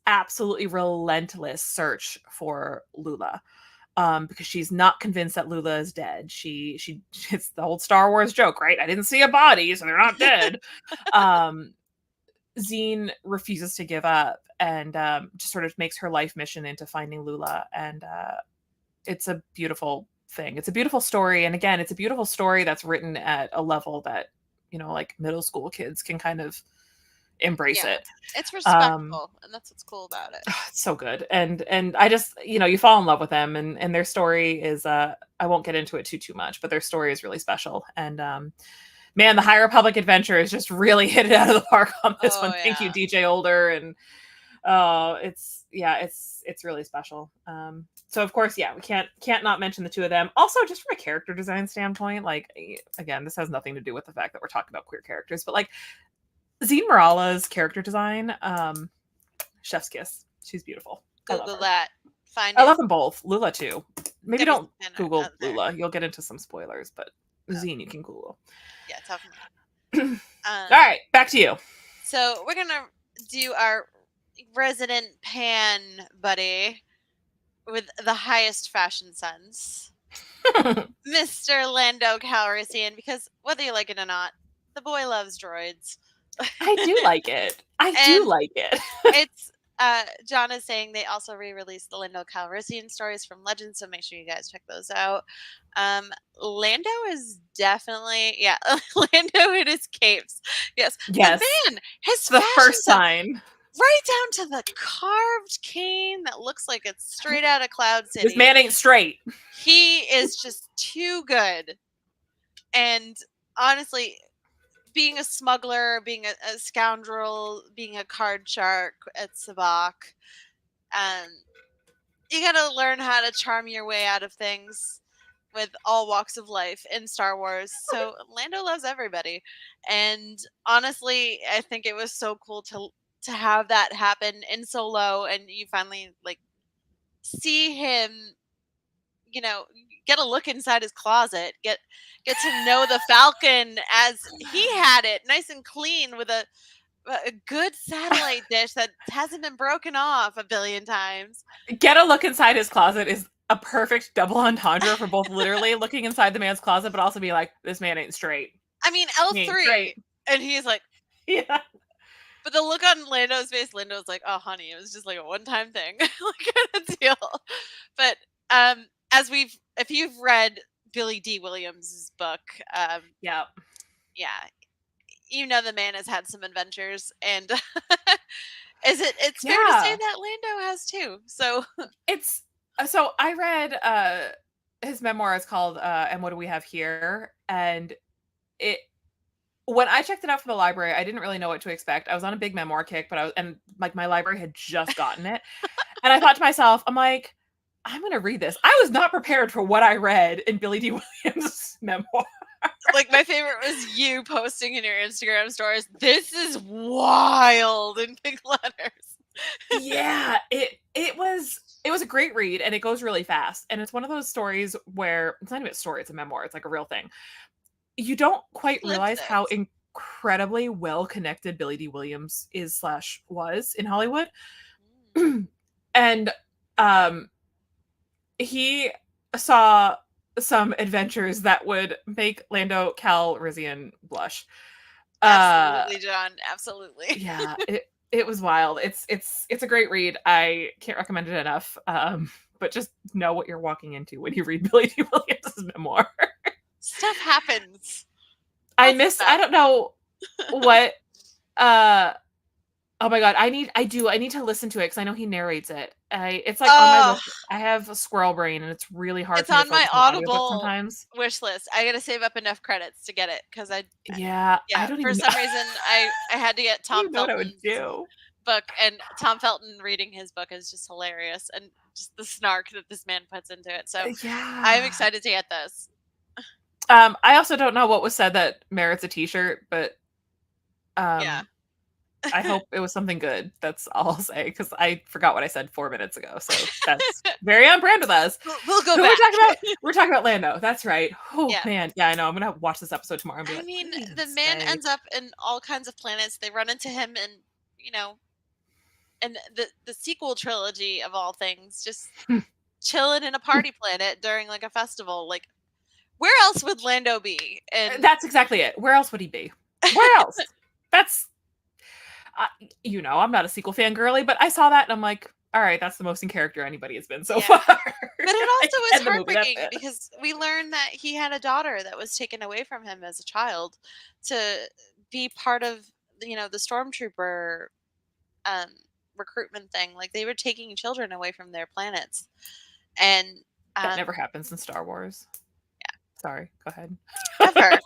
absolutely relentless search for Lula. Because she's not convinced that Lula is dead. It's the old Star Wars joke, right? I didn't see a body, so they're not dead. Zeen refuses to give up, and just sort of makes her life mission into finding Lula. And it's a beautiful thing. It's a beautiful story. And again, it's a beautiful story that's written at a level that, like middle school kids can kind of embrace it. It's respectful, and that's what's cool about it. It's so good. And I just, you fall in love with them, and their story is I won't get into it too much, but their story is really special. And man, the High Republic adventure is just really hit it out of the park on this one. Thank you, DJ Older. And it's really special. So of course, we can't not mention the two of them. Also, just from a character design standpoint, like, again, this has nothing to do with the fact that we're talking about queer characters, but like Zeen Marala's character design, chef's kiss. She's beautiful. Google that. I love them both. Lula too. Maybe don't Google Lula. You'll get into some spoilers, but Zeen you can Google. Yeah, talking. All right, back to you. So we're gonna do our resident pan buddy with the highest fashion sense, Mr. Lando Calrissian, because whether you like it or not, the boy loves droids. I do like it. It's John is saying they also re-released the Lando Calrissian stories from Legends, so make sure you guys check those out. Lando is definitely Lando in his capes. Yes. But man, his the first sign. Right down to the carved cane that looks like it's straight out of Cloud City. This man ain't straight. He is just too good. And honestly, being a smuggler, being a scoundrel, being a card shark at Sabacc, you gotta learn how to charm your way out of things. with all walks of life in Star Wars. So Lando loves everybody. And honestly, I think it was so cool to have that happen in Solo, and you finally like see him, you know, get a look inside his closet, get to know the Falcon as he had it, nice and clean with a good satellite dish that hasn't been broken off a billion times. Get a look inside his closet is a perfect double entendre for both literally looking inside the man's closet, but also be like, this man ain't straight. I mean, He ain't L3, straight. and he's like, Yeah. but the look on Lando's face, Lando's like, oh, honey, it was just like a one-time thing, like kind of deal. But if you've read Billy D. Williams' book, Yeah. yeah, you know the man has had some adventures, and it's fair to say Yeah. that Lando has too. So It's so I read his memoir is called And What Do We Have Here? And it when I checked it out from the library, I didn't really know what to expect. I was on a big memoir kick, but like my library had just gotten it. And I thought to myself, I'm like, I'm gonna read this. I was not prepared for what I read in Billy D. Williams' memoir. like my favorite was you posting in your Instagram stories, "This is wild" in big letters. Yeah, it was a great read, and it goes really fast. And it's one of those stories where it's not even a story, it's a memoir, it's like a real thing. You don't quite Lived realize how it. incredibly well connected Billy D. Williams was in Hollywood. And he saw some adventures that would make Lando Calrissian blush. Absolutely, John. Absolutely. Yeah, it was wild. It's a great read. I can't recommend it enough. But just know what you're walking into when you read Billy D. Williams' memoir. Stuff happens. I don't know what oh my god, I need to listen to it because I know he narrates it. It's like on my list. I have a squirrel brain and it's really hard It's for me on to my focus on audiobook Audible sometimes. wish list. I gotta save up enough credits to get it because I don't for even some reason I had to get I don't Tom even know what I would Felton's do. book, and Tom Felton reading his book is just hilarious, and just the snark that this man puts into it. So Yeah. I'm excited to get this. I also don't know what was said that merits a t-shirt, but Yeah. I hope it was something good. That's all I'll say because I forgot what I said 4 minutes ago. So that's very on brand with us. We'll go Who back. we're talking about Lando. That's right. Oh Yeah. man. Yeah, I know. I'm gonna watch this episode tomorrow and be I like, mean, what did he the man say? ends up in all kinds of planets. They run into him, and and the sequel trilogy of all things, just chilling in a party planet during like a festival. Like, where else would Lando be? And That's exactly it. Where else would he be? Where else? That's I'm not a sequel fan girly, but I saw that and I'm like, all right, that's the most in character anybody has been so Yeah. far. But it also was End the movie, that's heartbreaking it. because we learned that he had a daughter that was taken away from him as a child to be part of the stormtrooper recruitment thing. Like, they were taking children away from their planets, and That never happens in Star Wars. Yeah. Sorry, go ahead. ever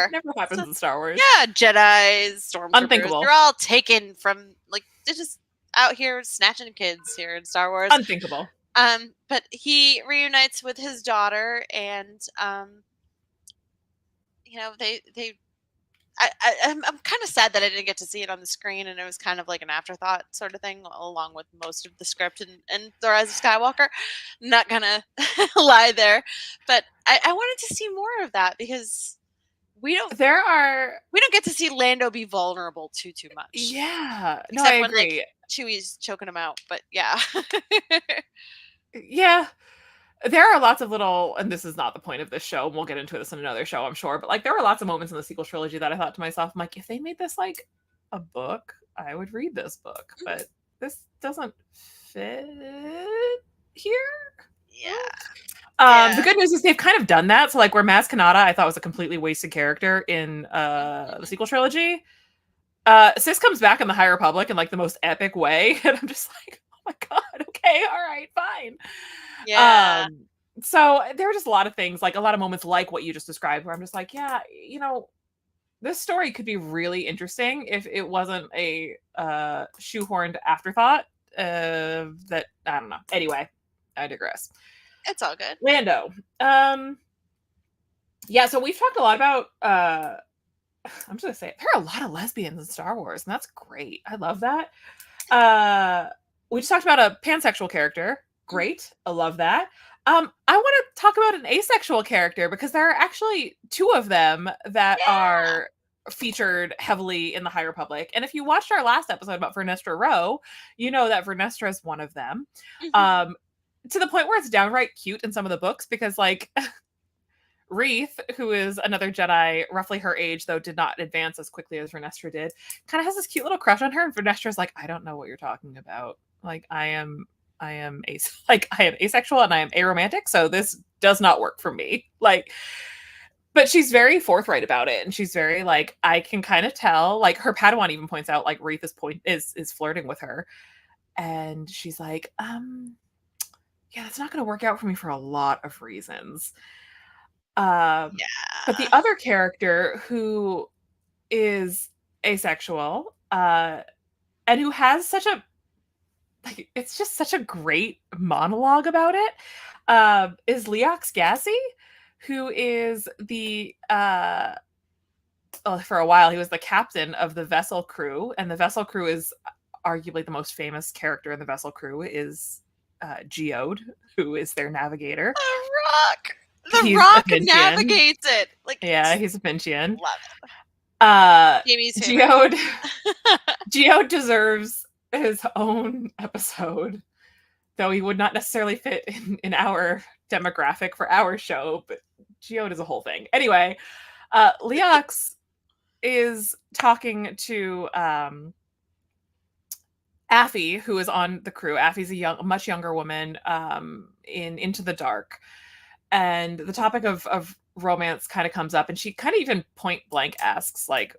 It never happens in Star Wars. Yeah, Jedi's, stormtroopers, Unthinkable. they're all taken from, like, they're just out here snatching kids here in Star Wars. Unthinkable. But he reunites with his daughter, and I'm kind of sad that I didn't get to see it on the screen, and it was kind of like an afterthought sort of thing, along with most of the script and The Rise of Skywalker. Not gonna lie there, but I wanted to see more of that because we don't get to see Lando be vulnerable too much. Yeah. No, Except I when, agree. like, Chewie's choking him out, but yeah. Yeah. There are lots of little, and this is not the point of this show, and we'll get into this in another show, I'm sure, but like there were lots of moments in the sequel trilogy that I thought to myself, I'm like, if they made this like a book, I would read this book, but this doesn't fit here. Yeah. The good news is they've kind of done that. So like where Maz Kanata I thought was a completely wasted character in the sequel trilogy, Sis comes back in the High Republic in like the most epic way, and I'm just like, oh my god, okay, all right, fine. Yeah. So there were just a lot of things, like a lot of moments like what you just described, where I'm just like, yeah, this story could be really interesting if it wasn't a shoehorned afterthought that I don't know. Anyway, I digress. It's all good. Lando. Yeah, so we've talked a lot about I'm just gonna say it. There are a lot of lesbians in Star Wars, and that's great. I love that. We just talked about a pansexual character. Great. I love that. I want to talk about an asexual character because there are actually 2 of them that are featured heavily in the High Republic. And if you watched our last episode about Vernestra Rowe, you know that Vernestra is one of them. To the point where it's downright cute in some of the books because, like, Wreath, who is another Jedi, roughly her age, though did not advance as quickly as Vernestra did, kind of has this cute little crush on her, and Vernestra's like, I don't know what you're talking about. Like, I am asexual and I am aromantic, so this does not work for me. Like, but she's very forthright about it, and she's very like, I can kind of tell. Like, her Padawan even points out like Wreath is flirting with her, and she's like, yeah, that's not going to work out for me for a lot of reasons. But the other character who is asexual, and who has such a, like, it's just such a great monologue about it, is Leox Gassi, who is the for a while he was the captain of the vessel crew, and the vessel crew is arguably the most famous character in the vessel crew is Geode, who is their navigator. The Rock. He's Rock a Vincian. navigates it. Like, yeah, he's a Vincian. Love it. Jamie's favorite. Geode deserves his own episode, though he would not necessarily fit in our demographic for our show, but Geode is a whole thing. Anyway, Leox is talking to Affy, who is on the crew. Affy's a much younger woman in Into the Dark. And the topic of romance kind of comes up, and she kind of even point blank asks, like,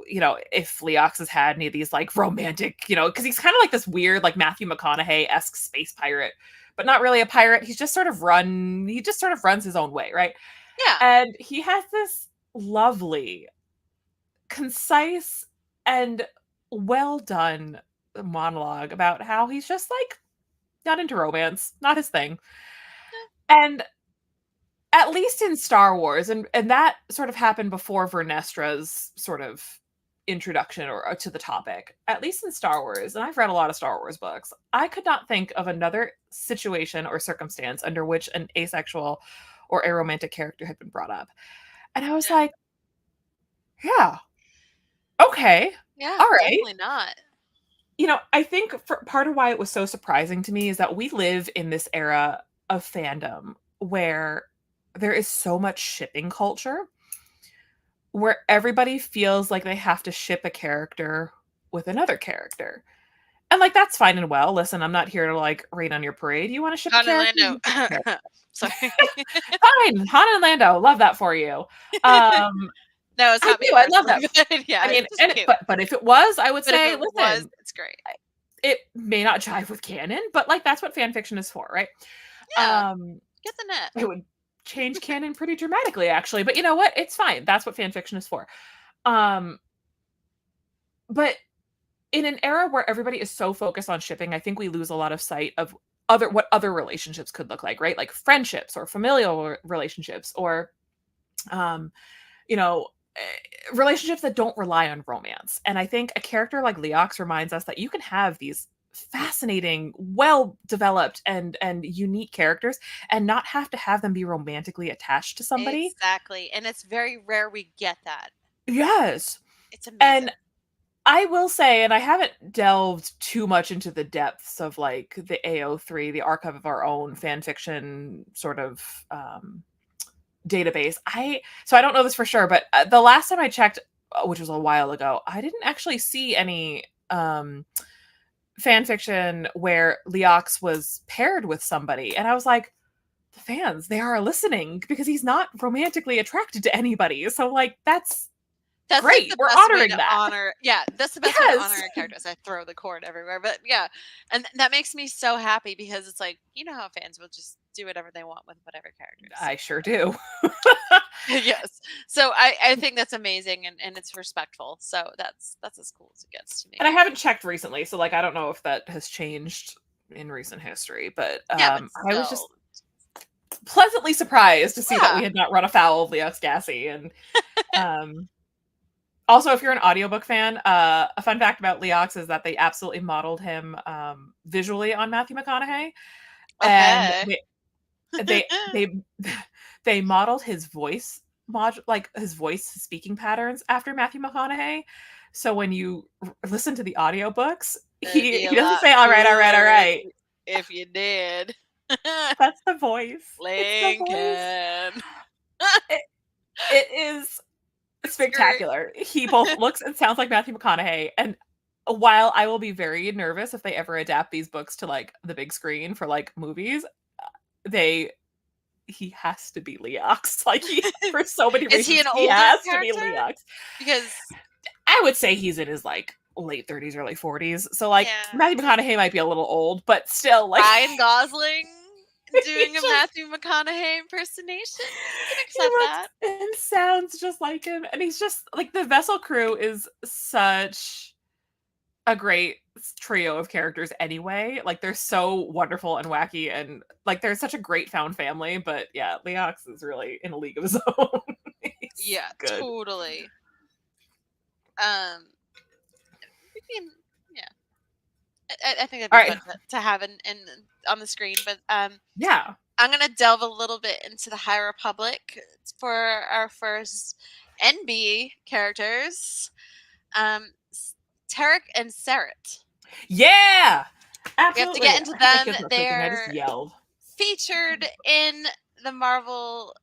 you know, if Leox has had any of these like romantic, you know, because he's kind of like this weird, like Matthew McConaughey-esque space pirate, but not really a pirate. He just sort of runs his own way, right? Yeah. And he has this lovely, concise, and well done monologue about how he's just like not into romance, not his thing. And at least in Star Wars, and that sort of happened before Vernestra's sort of introduction or to the topic, at least in Star Wars, and I've read a lot of Star Wars books, I could not think of another situation or circumstance under which an asexual or aromantic character had been brought up. And I was like, yeah, okay. Yeah, all right. definitely not. You know, I think part of why it was so surprising to me is that we live in this era of fandom where there is so much shipping culture, where everybody feels like they have to ship a character with another character. And like, that's fine and well. Listen, I'm not here to like rain on your parade. You want to ship a character? Lando. Sorry. Fine. Han and Lando. Love that for you. No, it's not me. I love that. Yeah, I mean, but if it was, I would say, listen, it's great. It may not jive with canon, but like, that's what fan fiction is for, right? Yeah. Get the net. It would change canon pretty dramatically, actually. But you know what? It's fine. That's what fan fiction is for. But in an era where everybody is so focused on shipping, I think we lose a lot of sight of what other relationships could look like, right? Like friendships or familial relationships, or you know, relationships that don't rely on romance. And I think a character like Leox reminds us that you can have these fascinating, well-developed and unique characters and not have to have them be romantically attached to somebody. Exactly. And it's very rare we get that. Yes. It's amazing. And I will say, and I haven't delved too much into the depths of like the AO3, the Archive of Our Own fan fiction sort of database. So I don't know this for sure, but the last time I checked, which was a while ago, I didn't actually see any fan fiction where Leox was paired with somebody. And I was like, the fans, they are listening, because he's not romantically attracted to anybody. So like, that's great. Like we're honoring that. That's the best way to honor a character. I throw the cord everywhere, but yeah, and that makes me so happy, because it's like, you know how fans will just do whatever they want with whatever characters. I sure do. Yes. So I think that's amazing, and it's respectful. So that's as cool as it gets to me. And I haven't checked recently, so like, I don't know if that has changed in recent history, but yeah, but I was just pleasantly surprised to see that Yeah. we had not run afoul of Leox Gassy. And also, if you're an audiobook fan, a fun fact about Leox is that they absolutely modeled him visually on Matthew McConaughey, and Okay. they they modeled his voice like his voice speaking patterns after Matthew McConaughey. So when you listen to the audiobooks, It'd be he a doesn't lot say all right, all right, all cooler right. if you did. That's the voice. It's the voice. Lincoln. It is spectacular. He both looks and sounds like Matthew McConaughey. And while I will be very nervous if they ever adapt these books to like the big screen for like movies, he has to be Leox. Like for so many reasons, Is he an he older has character? to be Leox. Because I would say he's in his like late 30s, early 40s. So like Yeah. Matthew McConaughey might be a little old, but still like Ryan Gosling doing a just- Matthew McConaughey impersonation. You can he accept looks that. and sounds just like him. And he's just like the Vessel crew is such a great trio of characters anyway. Like they're so wonderful and wacky, and like they're such a great found family. But yeah, Leox is really in a league of his own. He's Yeah, good. totally. We can, yeah. I think that'd be All right. fun to have in on the screen. But Yeah. I'm gonna delve a little bit into the High Republic for our first NB characters. Tarek and Seret. Yeah. Absolutely. We have to get into I had them. kids in the cooking, I just They're yelled. featured in the Marvel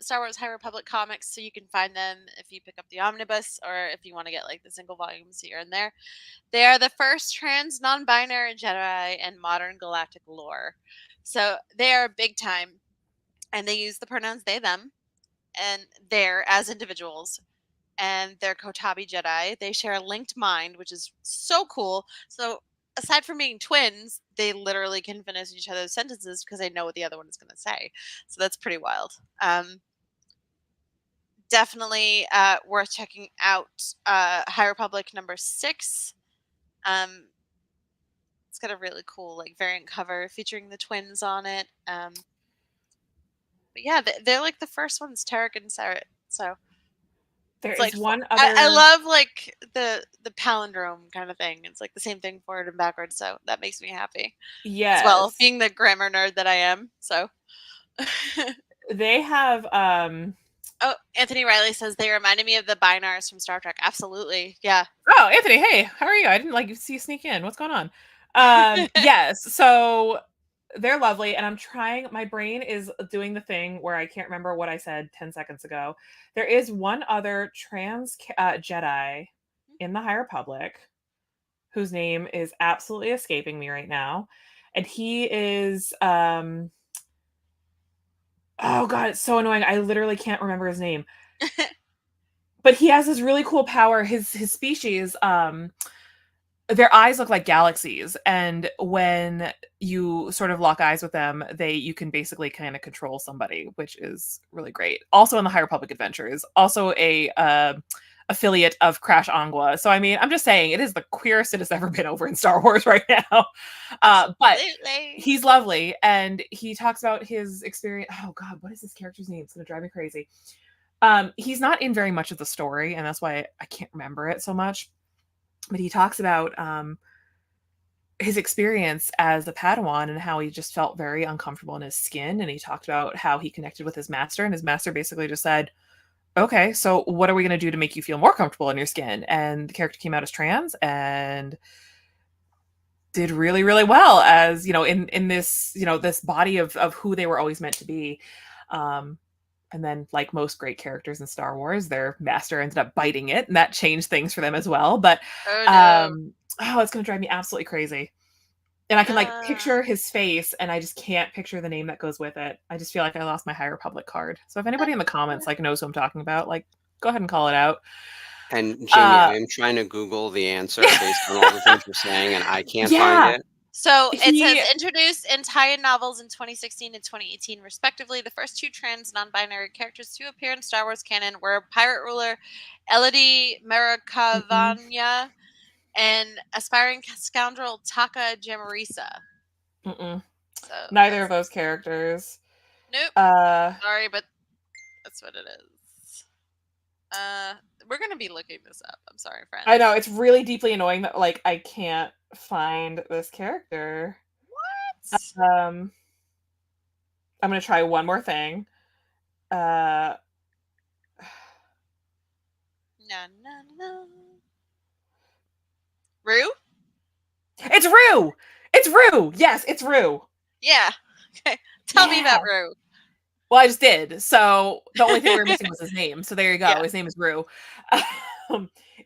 Star Wars High Republic comics, so you can find them if you pick up the omnibus or if you want to get like the single volumes here and there. They are the first trans non-binary Jedi in modern galactic lore, so they are big time, and they use the pronouns they them and their as individuals. And they're Kotabi Jedi. They share a linked mind, which is so cool. So aside from being twins, they literally can finish each other's sentences because they know what the other one is going to say. So that's pretty wild. Definitely worth checking out. High Republic number 6. It's got a really cool like variant cover featuring the twins on it. But yeah, they're like the first ones, Tarek and Seret. So There it's is like one other. I love like the palindrome kind of thing. It's like the same thing forward and backwards, so that makes me happy Yes. as well. Being the grammar nerd that I am, so. They have Oh, Anthony Riley says they reminded me of the Binars from Star Trek. Absolutely, yeah. Oh, Anthony, hey, how are you? I didn't like see you sneak in. What's going on? Yes, so they're lovely, and I'm trying. My brain is doing the thing where I can't remember what I said 10 seconds ago. There is one other trans Jedi in the High Republic whose name is absolutely escaping me right now, and he is oh god, it's so annoying. I literally can't remember his name. But he has this really cool power. His species, their eyes look like galaxies, and when you sort of lock eyes with them, you can basically kind of control somebody, which is really great. Also in the High Republic Adventures, also a affiliate of Crash Angua. So I mean, I'm just saying it is the queerest it has ever been over in Star Wars right now. But Absolutely. he's lovely, and he talks about his experience. Oh god, what is this character's name? It's gonna drive me crazy. He's not in very much of the story, and that's why I can't remember it so much. But he talks about his experience as a Padawan and how he just felt very uncomfortable in his skin. And he talked about how he connected with his master, and his master basically just said, okay, so what are we going to do to make you feel more comfortable in your skin? And the character came out as trans and did really, really well as, in this, this body of who they were always meant to be. And then, like most great characters in Star Wars, their master ended up biting it, and that changed things for them as well. But it's going to drive me absolutely crazy. And I can picture his face, and I just can't picture the name that goes with it. I just feel like I lost my High Republic card. So if anybody in the comments knows who I'm talking about, go ahead and call it out. And Jamie, I am trying to Google the answer based on all the things you're saying, and I can't find it. So it says introduced in tie-in novels in 2016 and 2018, respectively. The first 2 trans non-binary characters to appear in Star Wars canon were pirate ruler Elodie Merakavanya and aspiring scoundrel Taka Jamarisa. So neither of those characters. Nope. Uh, Sorry, but that's what it is. We're gonna be looking this up. I'm sorry, friends. I know, it's really deeply annoying that like I can't find this character. What? I'm gonna try one more thing. No, no, no. Rue? It's Rue! It's Rue! Yes, it's Rue. Yeah. Okay. Tell me about Yeah. Rue. Well, I just did. So the only thing we were missing was his name. So there you go. Yeah. His name is Rue.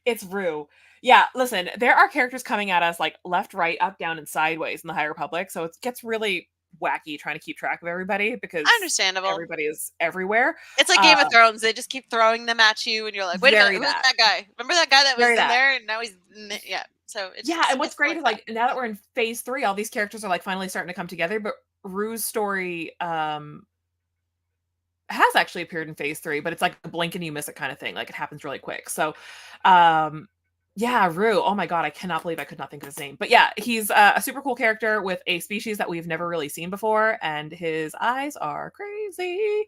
It's Rue. Yeah, listen, there are characters coming at us like left, right, up, down, and sideways in the High Republic. So it gets really wacky trying to keep track of everybody because Understandable. everybody is everywhere. It's like Game of Thrones. They just keep throwing them at you, and you're like, wait a Very minute, who's that. that guy? Remember that guy that was Very in that. there, and now he's yeah. So it's Yeah, just- and what's it's great is that. like now that we're in phase 3, all these characters are like finally starting to come together. But Rue's story has actually appeared in phase 3, but it's like a blink and you miss it kind of thing. Like it happens really quick. So yeah, Rue. Oh my god, I cannot believe I could not think of his name. But yeah, he's a super cool character with a species that we've never really seen before, and his eyes are crazy.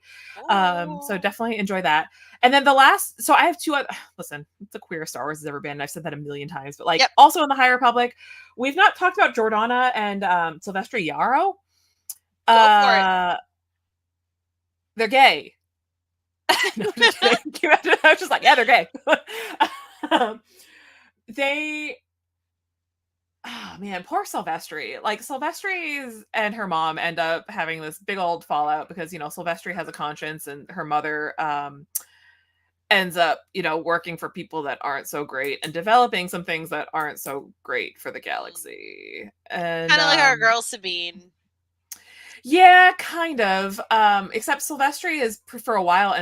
So definitely enjoy that. And then the last, so I have two other, listen, it's the queerest Star Wars has ever been, and I've said that a million times, but like also in the High Republic, we've not talked about Jordana and Silvestri Yarrow. Go for it. They're gay. No, I'm just kidding. I was just like, yeah, they're gay. Oh man, poor Silvestri. Like Silvestri and her mom end up having this big old fallout because Silvestri has a conscience and her mother ends up working for people that aren't so great and developing some things that aren't so great for the galaxy. And kind of like our girl Sabine. Yeah, kind of. Except Silvestri is for a while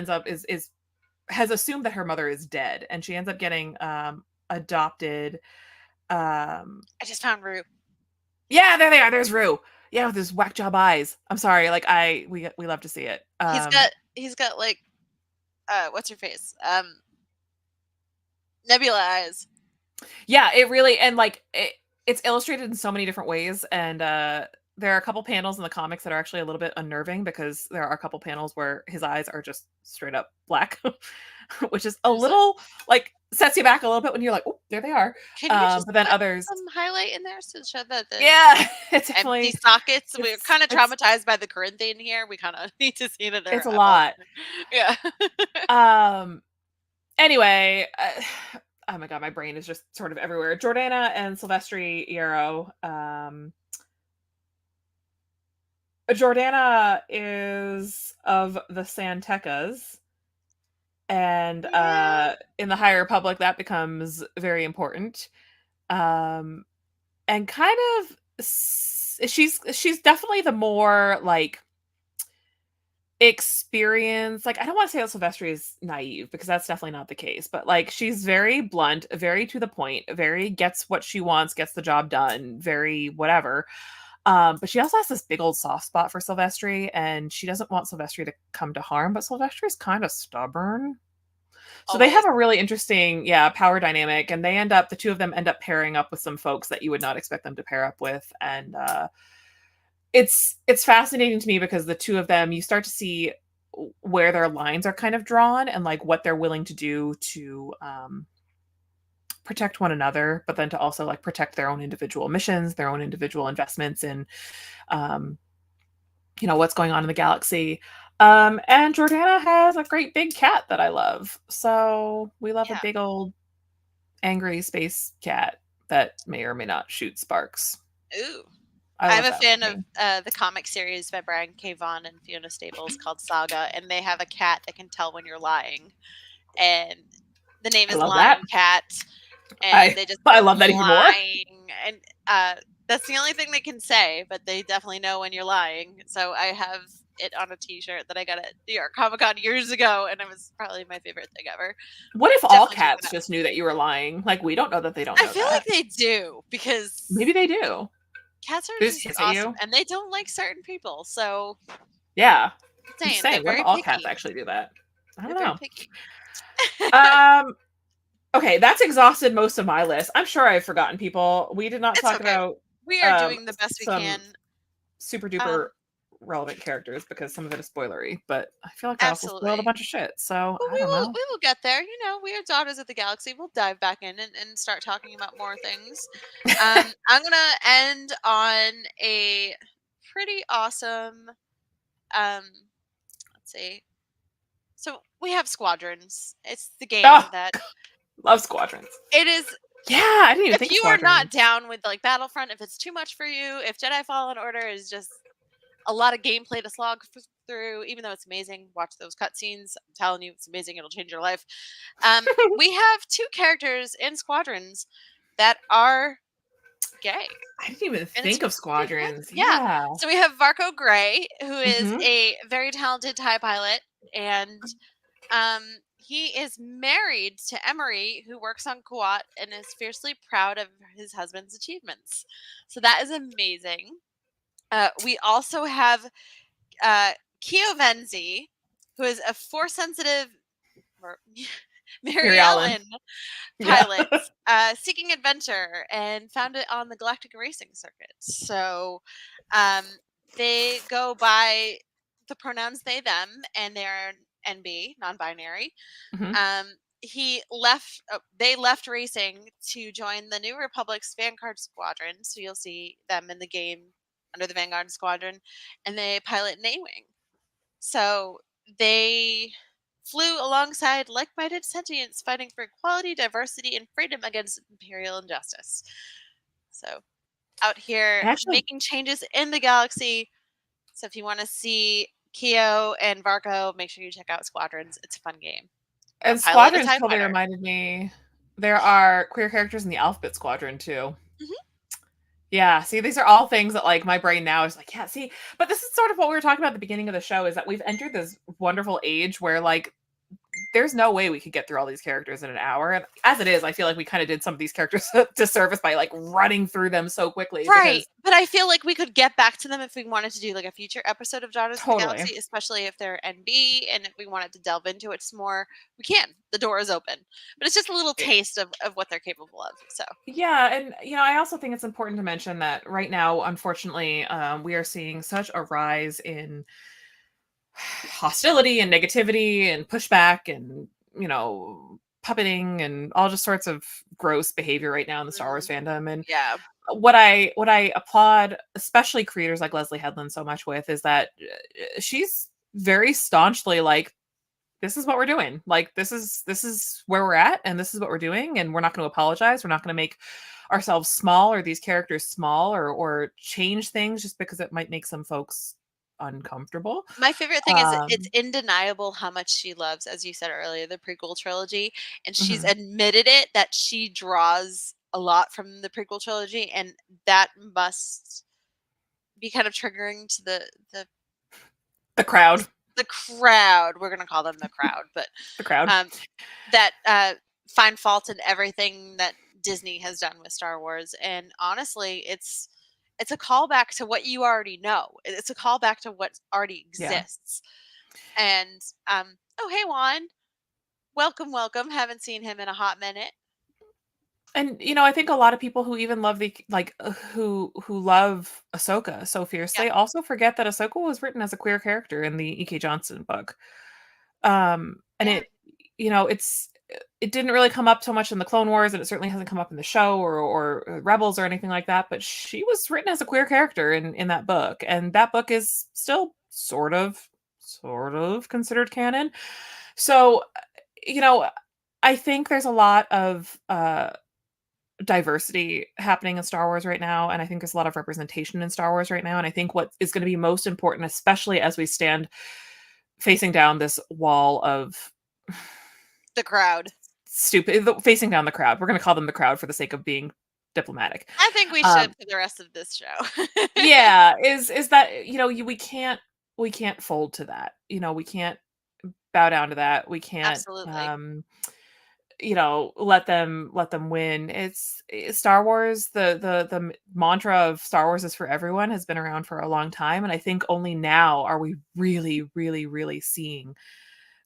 has assumed that her mother is dead, and she ends up getting adopted. I just found Rue. Yeah, there they are. There's Rue. Yeah, with his whack job eyes. I'm sorry. Like we love to see it. He's got like what's her face? Nebula eyes. Yeah, it really, and like it's illustrated in so many different ways, and there are a couple panels in the comics that are actually a little bit unnerving because there are a couple panels where his eyes are just straight up black, which is a little like sets you back a little bit when you're like, oh, there they are. Can you just but then put others, some highlight in there to show that it's definitely empty sockets. We're kind of traumatized by the Corinthian here. We kind of need to see that. It's a lot. Yeah. Anyway. Oh my god, my brain is just sort of everywhere. Jordana and Silvestri Yarrow. Jordana is of the Santekas, and in the High Republic that becomes very important. And kind of she's definitely the more like experience. Like I don't want to say that Silvestri is naive because that's definitely not the case, but like she's very blunt, very to the point, very gets what she wants, gets the job done, very whatever. But she also has this big old soft spot for Silvestri, and she doesn't want Silvestri to come to harm, but Silvestri is kind of stubborn. So they have a really interesting, power dynamic, and the two of them end up pairing up with some folks that you would not expect them to pair up with. And it's fascinating to me because the two of them, you start to see where their lines are kind of drawn and like what they're willing to do to protect one another, but then to also like protect their own individual missions, their own individual investments in what's going on in the galaxy. And Jordana has a great big cat that I love. So we love a big old angry space cat that may or may not shoot sparks. Ooh. I'm a fan of the comic series by Brian K. Vaughan and Fiona Staples called Saga, and they have a cat that can tell when you're lying. And the name is Lying Cat. And I love that even more. And that's the only thing they can say, but they definitely know when you're lying. So I have it on a t-shirt that I got at New York Comic Con years ago, and it was probably my favorite thing ever. What if all cats just knew that you were lying? Like, we don't know that they don't know. I feel like they do, because maybe they do. Cats are just awesome, and they don't like certain people. So yeah, saying, what if all cats actually do that? I don't know. Picky. Okay, that's exhausted most of my list. I'm sure I've forgotten people. We did not talk about. We are doing the best we can. Super duper relevant characters because some of it is spoilery, but I feel like I also spoiled a Absolutely. bunch of shit. So Well, I don't know. we will get there. You know, we are Daughters of the Galaxy. We'll dive back in and start talking about more things. I'm gonna end on a pretty awesome. Let's see. So we have Squadrons. It's the game Oh, that love Squadrons. it is. Yeah, I didn't even If think you of are Squadrons. not down with like Battlefront, if it's too much for you, if Jedi Fallen Order is just a lot of gameplay to slog through, even though it's amazing, watch those cutscenes. I'm telling you, it's amazing. It'll change your life. We have 2 characters in Squadrons that are gay. I didn't even And it's think of pretty Squadrons. good. Yeah. Yeah. So we have Varco Gray, who is Mhm. a very talented TIE pilot, and he is married to Emery, who works on Kuat and is fiercely proud of his husband's achievements. So that is amazing. We also have Keo Venzi, who is a force sensitive Mary Mary Ellen. Ellen Yeah. pilot seeking adventure and found it on the Galactic Racing Circuit. So they go by the pronouns they, them, and they're NB, non-binary. Mhm. They left racing to join the New Republic's Vanguard Squadron. So you'll see them in the game under the Vanguard Squadron, and they pilot an A-wing. So they flew alongside like-minded sentients fighting for equality, diversity, and freedom against imperial injustice. So out here Actually, making changes in the galaxy. So if you want to see Keo and Varco, make sure you check out Squadrons. It's a fun game. and Pilot a Squadrons TIE totally fighter. reminded me there are queer characters in the Alphabet Squadron too. Mhm. Yeah, see, these are all things that like my brain now is like, yeah, see, but this is sort of what we were talking about at the beginning of the show is that we've entered this wonderful age where like there's no way we could get through all these characters in an hour. And as it is, I feel like we kind of did some of these characters to service by like running through them so quickly. Right. Because But I feel like we could get back to them if we wanted to do like a future episode of Daughters of the totally. Galaxy, especially if they're NB and if we wanted to delve into it some more. We can. The door is open. But it's just a little taste of what they're capable of. So Yeah, and you know, I also think it's important to mention that right now, unfortunately, we are seeing such a rise in hostility and negativity and pushback and you know puppeting and all just sorts of gross behavior right now in the Star Wars fandom. And yeah. what I applaud, especially creators like Leslie Headland so much with, is that she's very staunchly like, this is what we're doing. Like this is where we're at, and this is what we're doing, and we're not going to apologize. We're not going to make ourselves small or these characters small or change things just because it might make some folks uncomfortable. My favorite thing is it's Um, undeniable how much she loves, as you said earlier, the prequel trilogy. And she's mhm. admitted it that she draws a lot from the prequel trilogy, and that must be kind of triggering to The crowd, the crowd. We're gonna call them the crowd, but the crowd. that find fault in everything that Disney has done with Star Wars. And honestly, it's a callback to what you already know. It's a callback to what already Yeah. exists. And oh hey Juan, welcome. Haven't seen him in a hot minute. And you know, I think a lot of people who even love the like who love Ahsoka so fiercely Yeah. also forget that Ahsoka was written as a queer character in the E.K. Johnston book. And Yeah. it, you know, it didn't really come up so much in the Clone Wars, and it certainly hasn't come up in the show or Rebels or anything like that. But she was written as a queer character in that book, and that book is still sort of considered canon. So, you know, I think there's a lot of diversity happening in Star Wars right now, and I think there's a lot of representation in Star Wars right now. And I think what is going to be most important, especially as we stand facing down this wall of The crowd. facing down the crowd. We're going to call them the crowd for the sake of being diplomatic. I think we should for the rest of this show. Yeah, is that you know we can't fold to that. You know, we can't bow down to that. We can't Absolutely. you know let them win. It's Star Wars. The mantra of Star Wars is for everyone has been around for a long time, and I think only now are we really seeing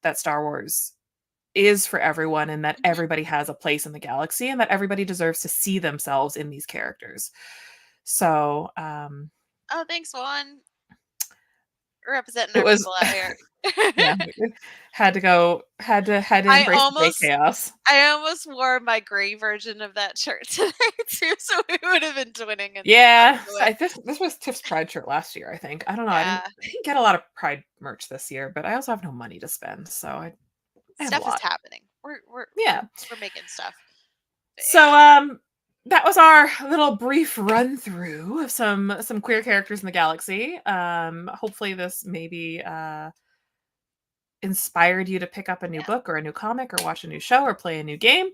that Star Wars is for everyone, and that everybody has a place in the galaxy, and that everybody deserves to see themselves in these characters. So Oh, thanks, Juan. representing It our was people out here. yeah, had to I embrace the fake almost chaos. I almost wore my gray version of that shirt today too, so we would have been twinning and Yeah, stuff away. this was Tiff's Pride shirt last year, I think. I don't know. Yeah. I didn't get a lot of Pride merch this year, but I also have no money to spend, so I have a Stuff is lot. happening. We're Yeah. we're making stuff. But So yeah. that was our little brief run through of some queer characters in the galaxy. Hopefully this maybe inspired you to pick up a new Yeah. book or a new comic or watch a new show or play a new game.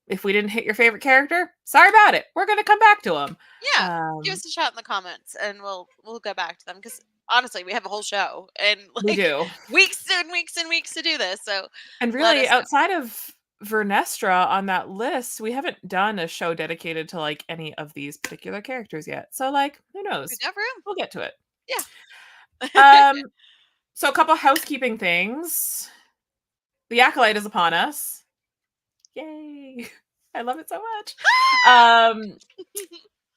If we didn't hit your favorite character, sorry about it. We're gonna come back to them. Yeah. Give us a shout in the comments and we'll go back to them because honestly we have a whole show and We like do. weeks and weeks and weeks to do this. So And let really, us know. outside of Vernestra on that list, we haven't done a show dedicated to like any of these particular characters yet. So like, who knows? We've got room. We'll get to it. Yeah. So a couple housekeeping things. The Acolyte is upon us. Yay. I love it so much.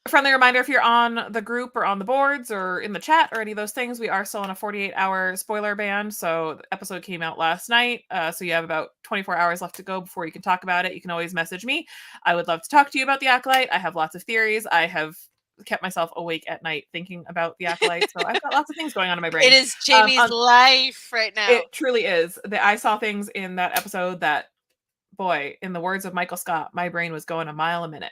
Friendly reminder, if you're on the group or on the boards or in the chat or any of those things, we are still on a 48-hour spoiler ban. So the episode came out last night. So you have about 24 hours left to go before you can talk about it. You can always message me. I would love to talk to you about the Acolyte. I have lots of theories. I have kept myself awake at night thinking about the Acolyte. So I've got lots of things going on in my brain. It is Jamie's life right now. It truly is. I saw things in that episode that, boy, in the words of Michael Scott, my brain was going a mile a minute.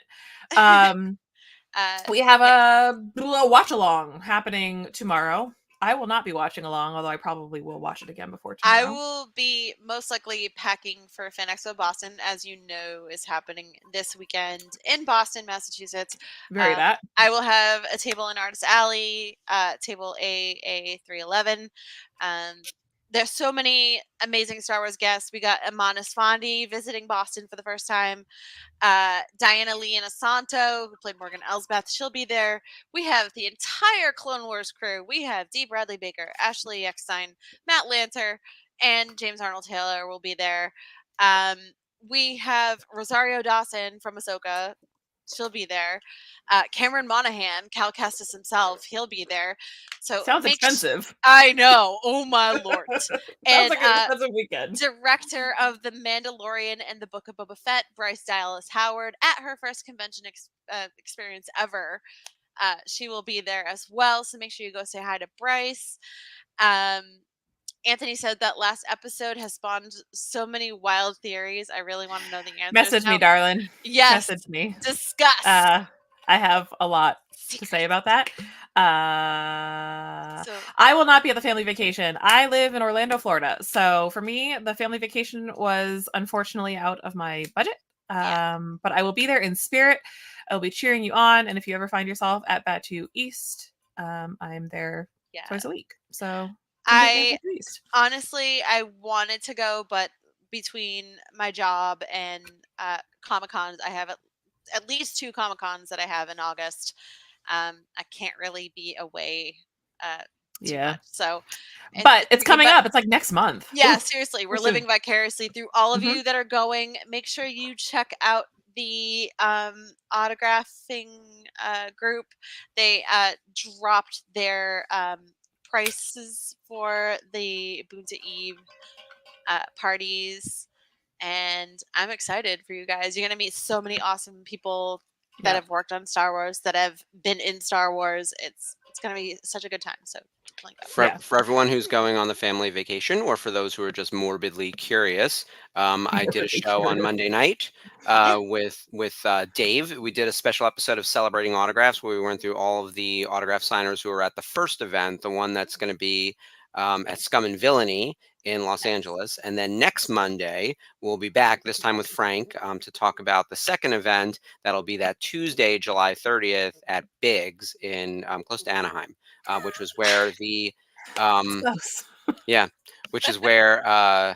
We have a watch along happening tomorrow. I will not be watching along, although I probably will watch it again before tomorrow. I will be most likely packing for Fan Expo Boston, as you know, is happening this weekend in Boston, Massachusetts. Very that. I will have a table in Artist Alley, table AA311. There's so many amazing Star Wars guests. We got Amanis Fondi visiting Boston for the first time. Diana Lee Inosanto, who played Morgan Elsbeth, she'll be there. We have the entire Clone Wars crew. We have Dee Bradley Baker, Ashley Eckstein, Matt Lanter, and James Arnold Taylor will be there. We have Rosario Dawson from Ahsoka. She'll be there. Cameron Monaghan, Cal Kestis himself, he'll be there. So sounds expensive. I know. Oh my lord. Sounds like an expensive weekend. Director of The Mandalorian and the Book of Boba Fett, Bryce Dallas Howard, at her first convention experience ever. She will be there as well. So make sure you go say hi to Bryce. Anthony said that last episode has spawned so many wild theories. I really want to know the answers. Message me, darling. Yes. Message me. Discuss. I have a lot to say about that. I will not be at the family vacation. I live in Orlando, Florida. So for me, the family vacation was unfortunately out of my budget. But I will be there in spirit. I'll be cheering you on. And if you ever find yourself at Batu East, I'm there twice a week. So honestly, I wanted to go, but between my job and Comic-Cons, I have at least 2 Comic-Cons that I have in August. I can't really be away too much. So, but it's coming up. It's like next month. Yeah, seriously, we're living vicariously through all of you that are going. Make sure you check out the autographing group. They dropped their prices for the Boonta Eve parties, and I'm excited for you guys. You're gonna meet so many awesome people that have worked on Star Wars, that have been in Star Wars. It's gonna be such a good time. So for everyone who's going on the family vacation, or for those who are just morbidly curious, I did a show on Monday night with Dave. We did a special episode of Celebrating Autographs where we went through all of the autograph signers who were at the first event, the one that's going to be at Scum and Villainy in Los Angeles. And then next Monday, we'll be back, this time with Frank, to talk about the second event. That'll be that Tuesday, July 30th at Biggs in close to Anaheim, which was where the which is where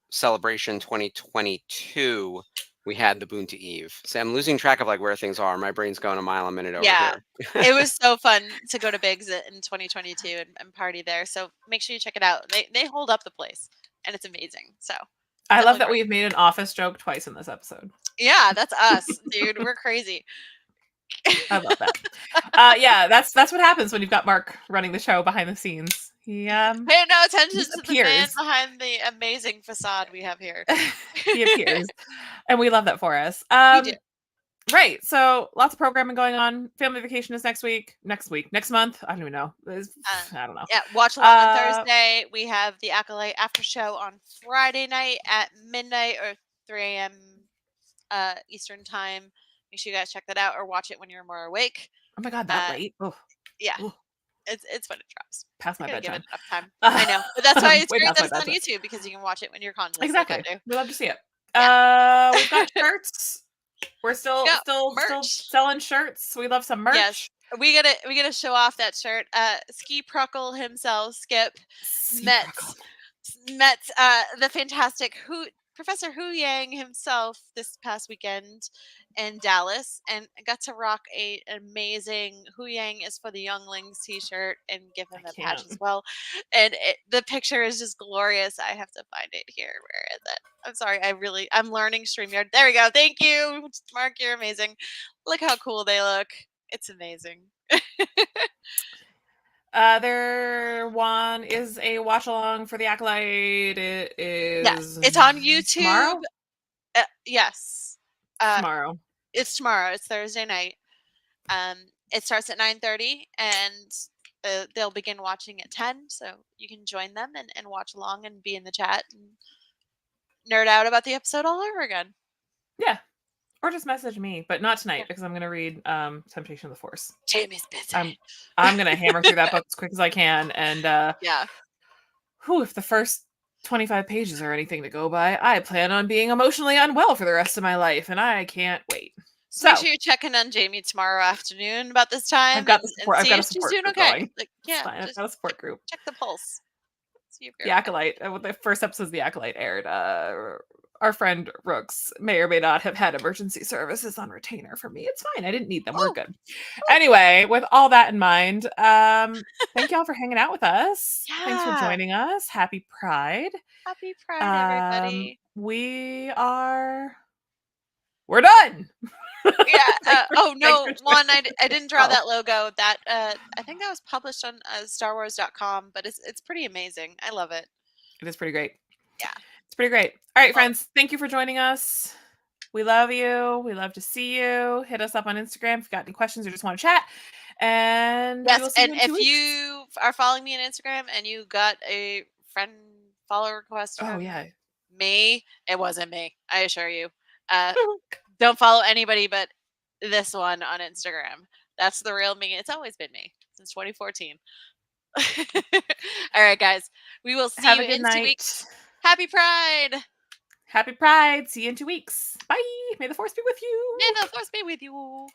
Celebration 2022 we had the Boonta Eve. So I'm losing track of like where things are. My brain's going a mile a minute over here. It was so fun to go to Biggs in 2022 and party there. So make sure you check it out. They hold up the place and it's amazing. So I love that we've made an office joke twice in this episode. Yeah, that's us, dude. We're crazy. I love that. Yeah, that's what happens when you've got Mark running the show behind the scenes. He Pay no attention just to the man appears. behind the amazing facade we have here. He appears, and we love that for us. We do. Right. So lots of programming going on. Family vacation is next month. I don't even know. I don't know. Yeah, watch along on Thursday. We have the Acolyte after show on Friday night at midnight or 3 a.m. Eastern time. Make sure you guys check that out or watch it when you're more awake. Oh my god, that late? Oh, Yeah. oh, It's when it drops. past my Gotta give bedtime. it enough time. I know, but that's why it's Way great past that my it's on bedtime. YouTube because you can watch it when you're conscious. Exactly. Like I do. We love to see it. Yeah. We've got shirts. We're still got still merch. selling shirts. We love some merch. Yes, we gotta show off that shirt. Ski Pruckle himself, Skip, met the fantastic Professor Hu Yang himself this past weekend in Dallas, and got to rock an amazing Hu Yang is for the Younglings t-shirt and give him a patch as well. And the picture is just glorious. I have to find it here. Where is it? I'm sorry. I'm learning StreamYard. There we go. Thank you, Mark. You're amazing. Look how cool they look. It's amazing. There one is a watch along for the Acolyte. It is. Yes, it's on YouTube. Tomorrow? Yes. Tomorrow. It's tomorrow. It's Thursday night. It starts at 9:30, and they'll begin watching at 10. So you can join them and watch along and be in the chat and nerd out about the episode all over again. Yeah. Or just message me, but not tonight because I'm going to read Temptation of the Force. Jamie's busy. I'm going to hammer through that book as quick as I can. And yeah. If the first 25 pages are anything to go by, I plan on being emotionally unwell for the rest of my life, and I can't wait. So make sure you're checking on Jamie tomorrow afternoon about this time. I've got the support. I've got a support doing group okay. going. Like, yeah, I've got a support group. Check the pulse. See if the Acolyte. The first episode of the Acolyte aired. Our friend Rooks may or may not have had emergency services on retainer for me. It's fine. I didn't need them. We're good. Anyway, with all that in mind, thank y'all for hanging out with us. Yeah. Thanks for joining us. Happy Pride. Happy Pride, everybody. We're done. Yeah. Oh no, one, I didn't draw that logo. That I think that was published on StarWars.com, but it's pretty amazing. I love it. It is pretty great. Yeah. It's pretty great. All right, friends. Thank you for joining us. We love you. We love to see you. Hit us up on Instagram if you've got any questions or just want to chat. And yes, and if you are following me on Instagram and you got a friend follow request from me, it wasn't me. I assure you. Don't follow anybody but this one on Instagram. That's the real me. It's always been me since 2014. All right, guys. We will see you in 2 weeks. Happy Pride. Happy Pride. See you in 2 weeks. Bye. May the Force be with you. May the Force be with you.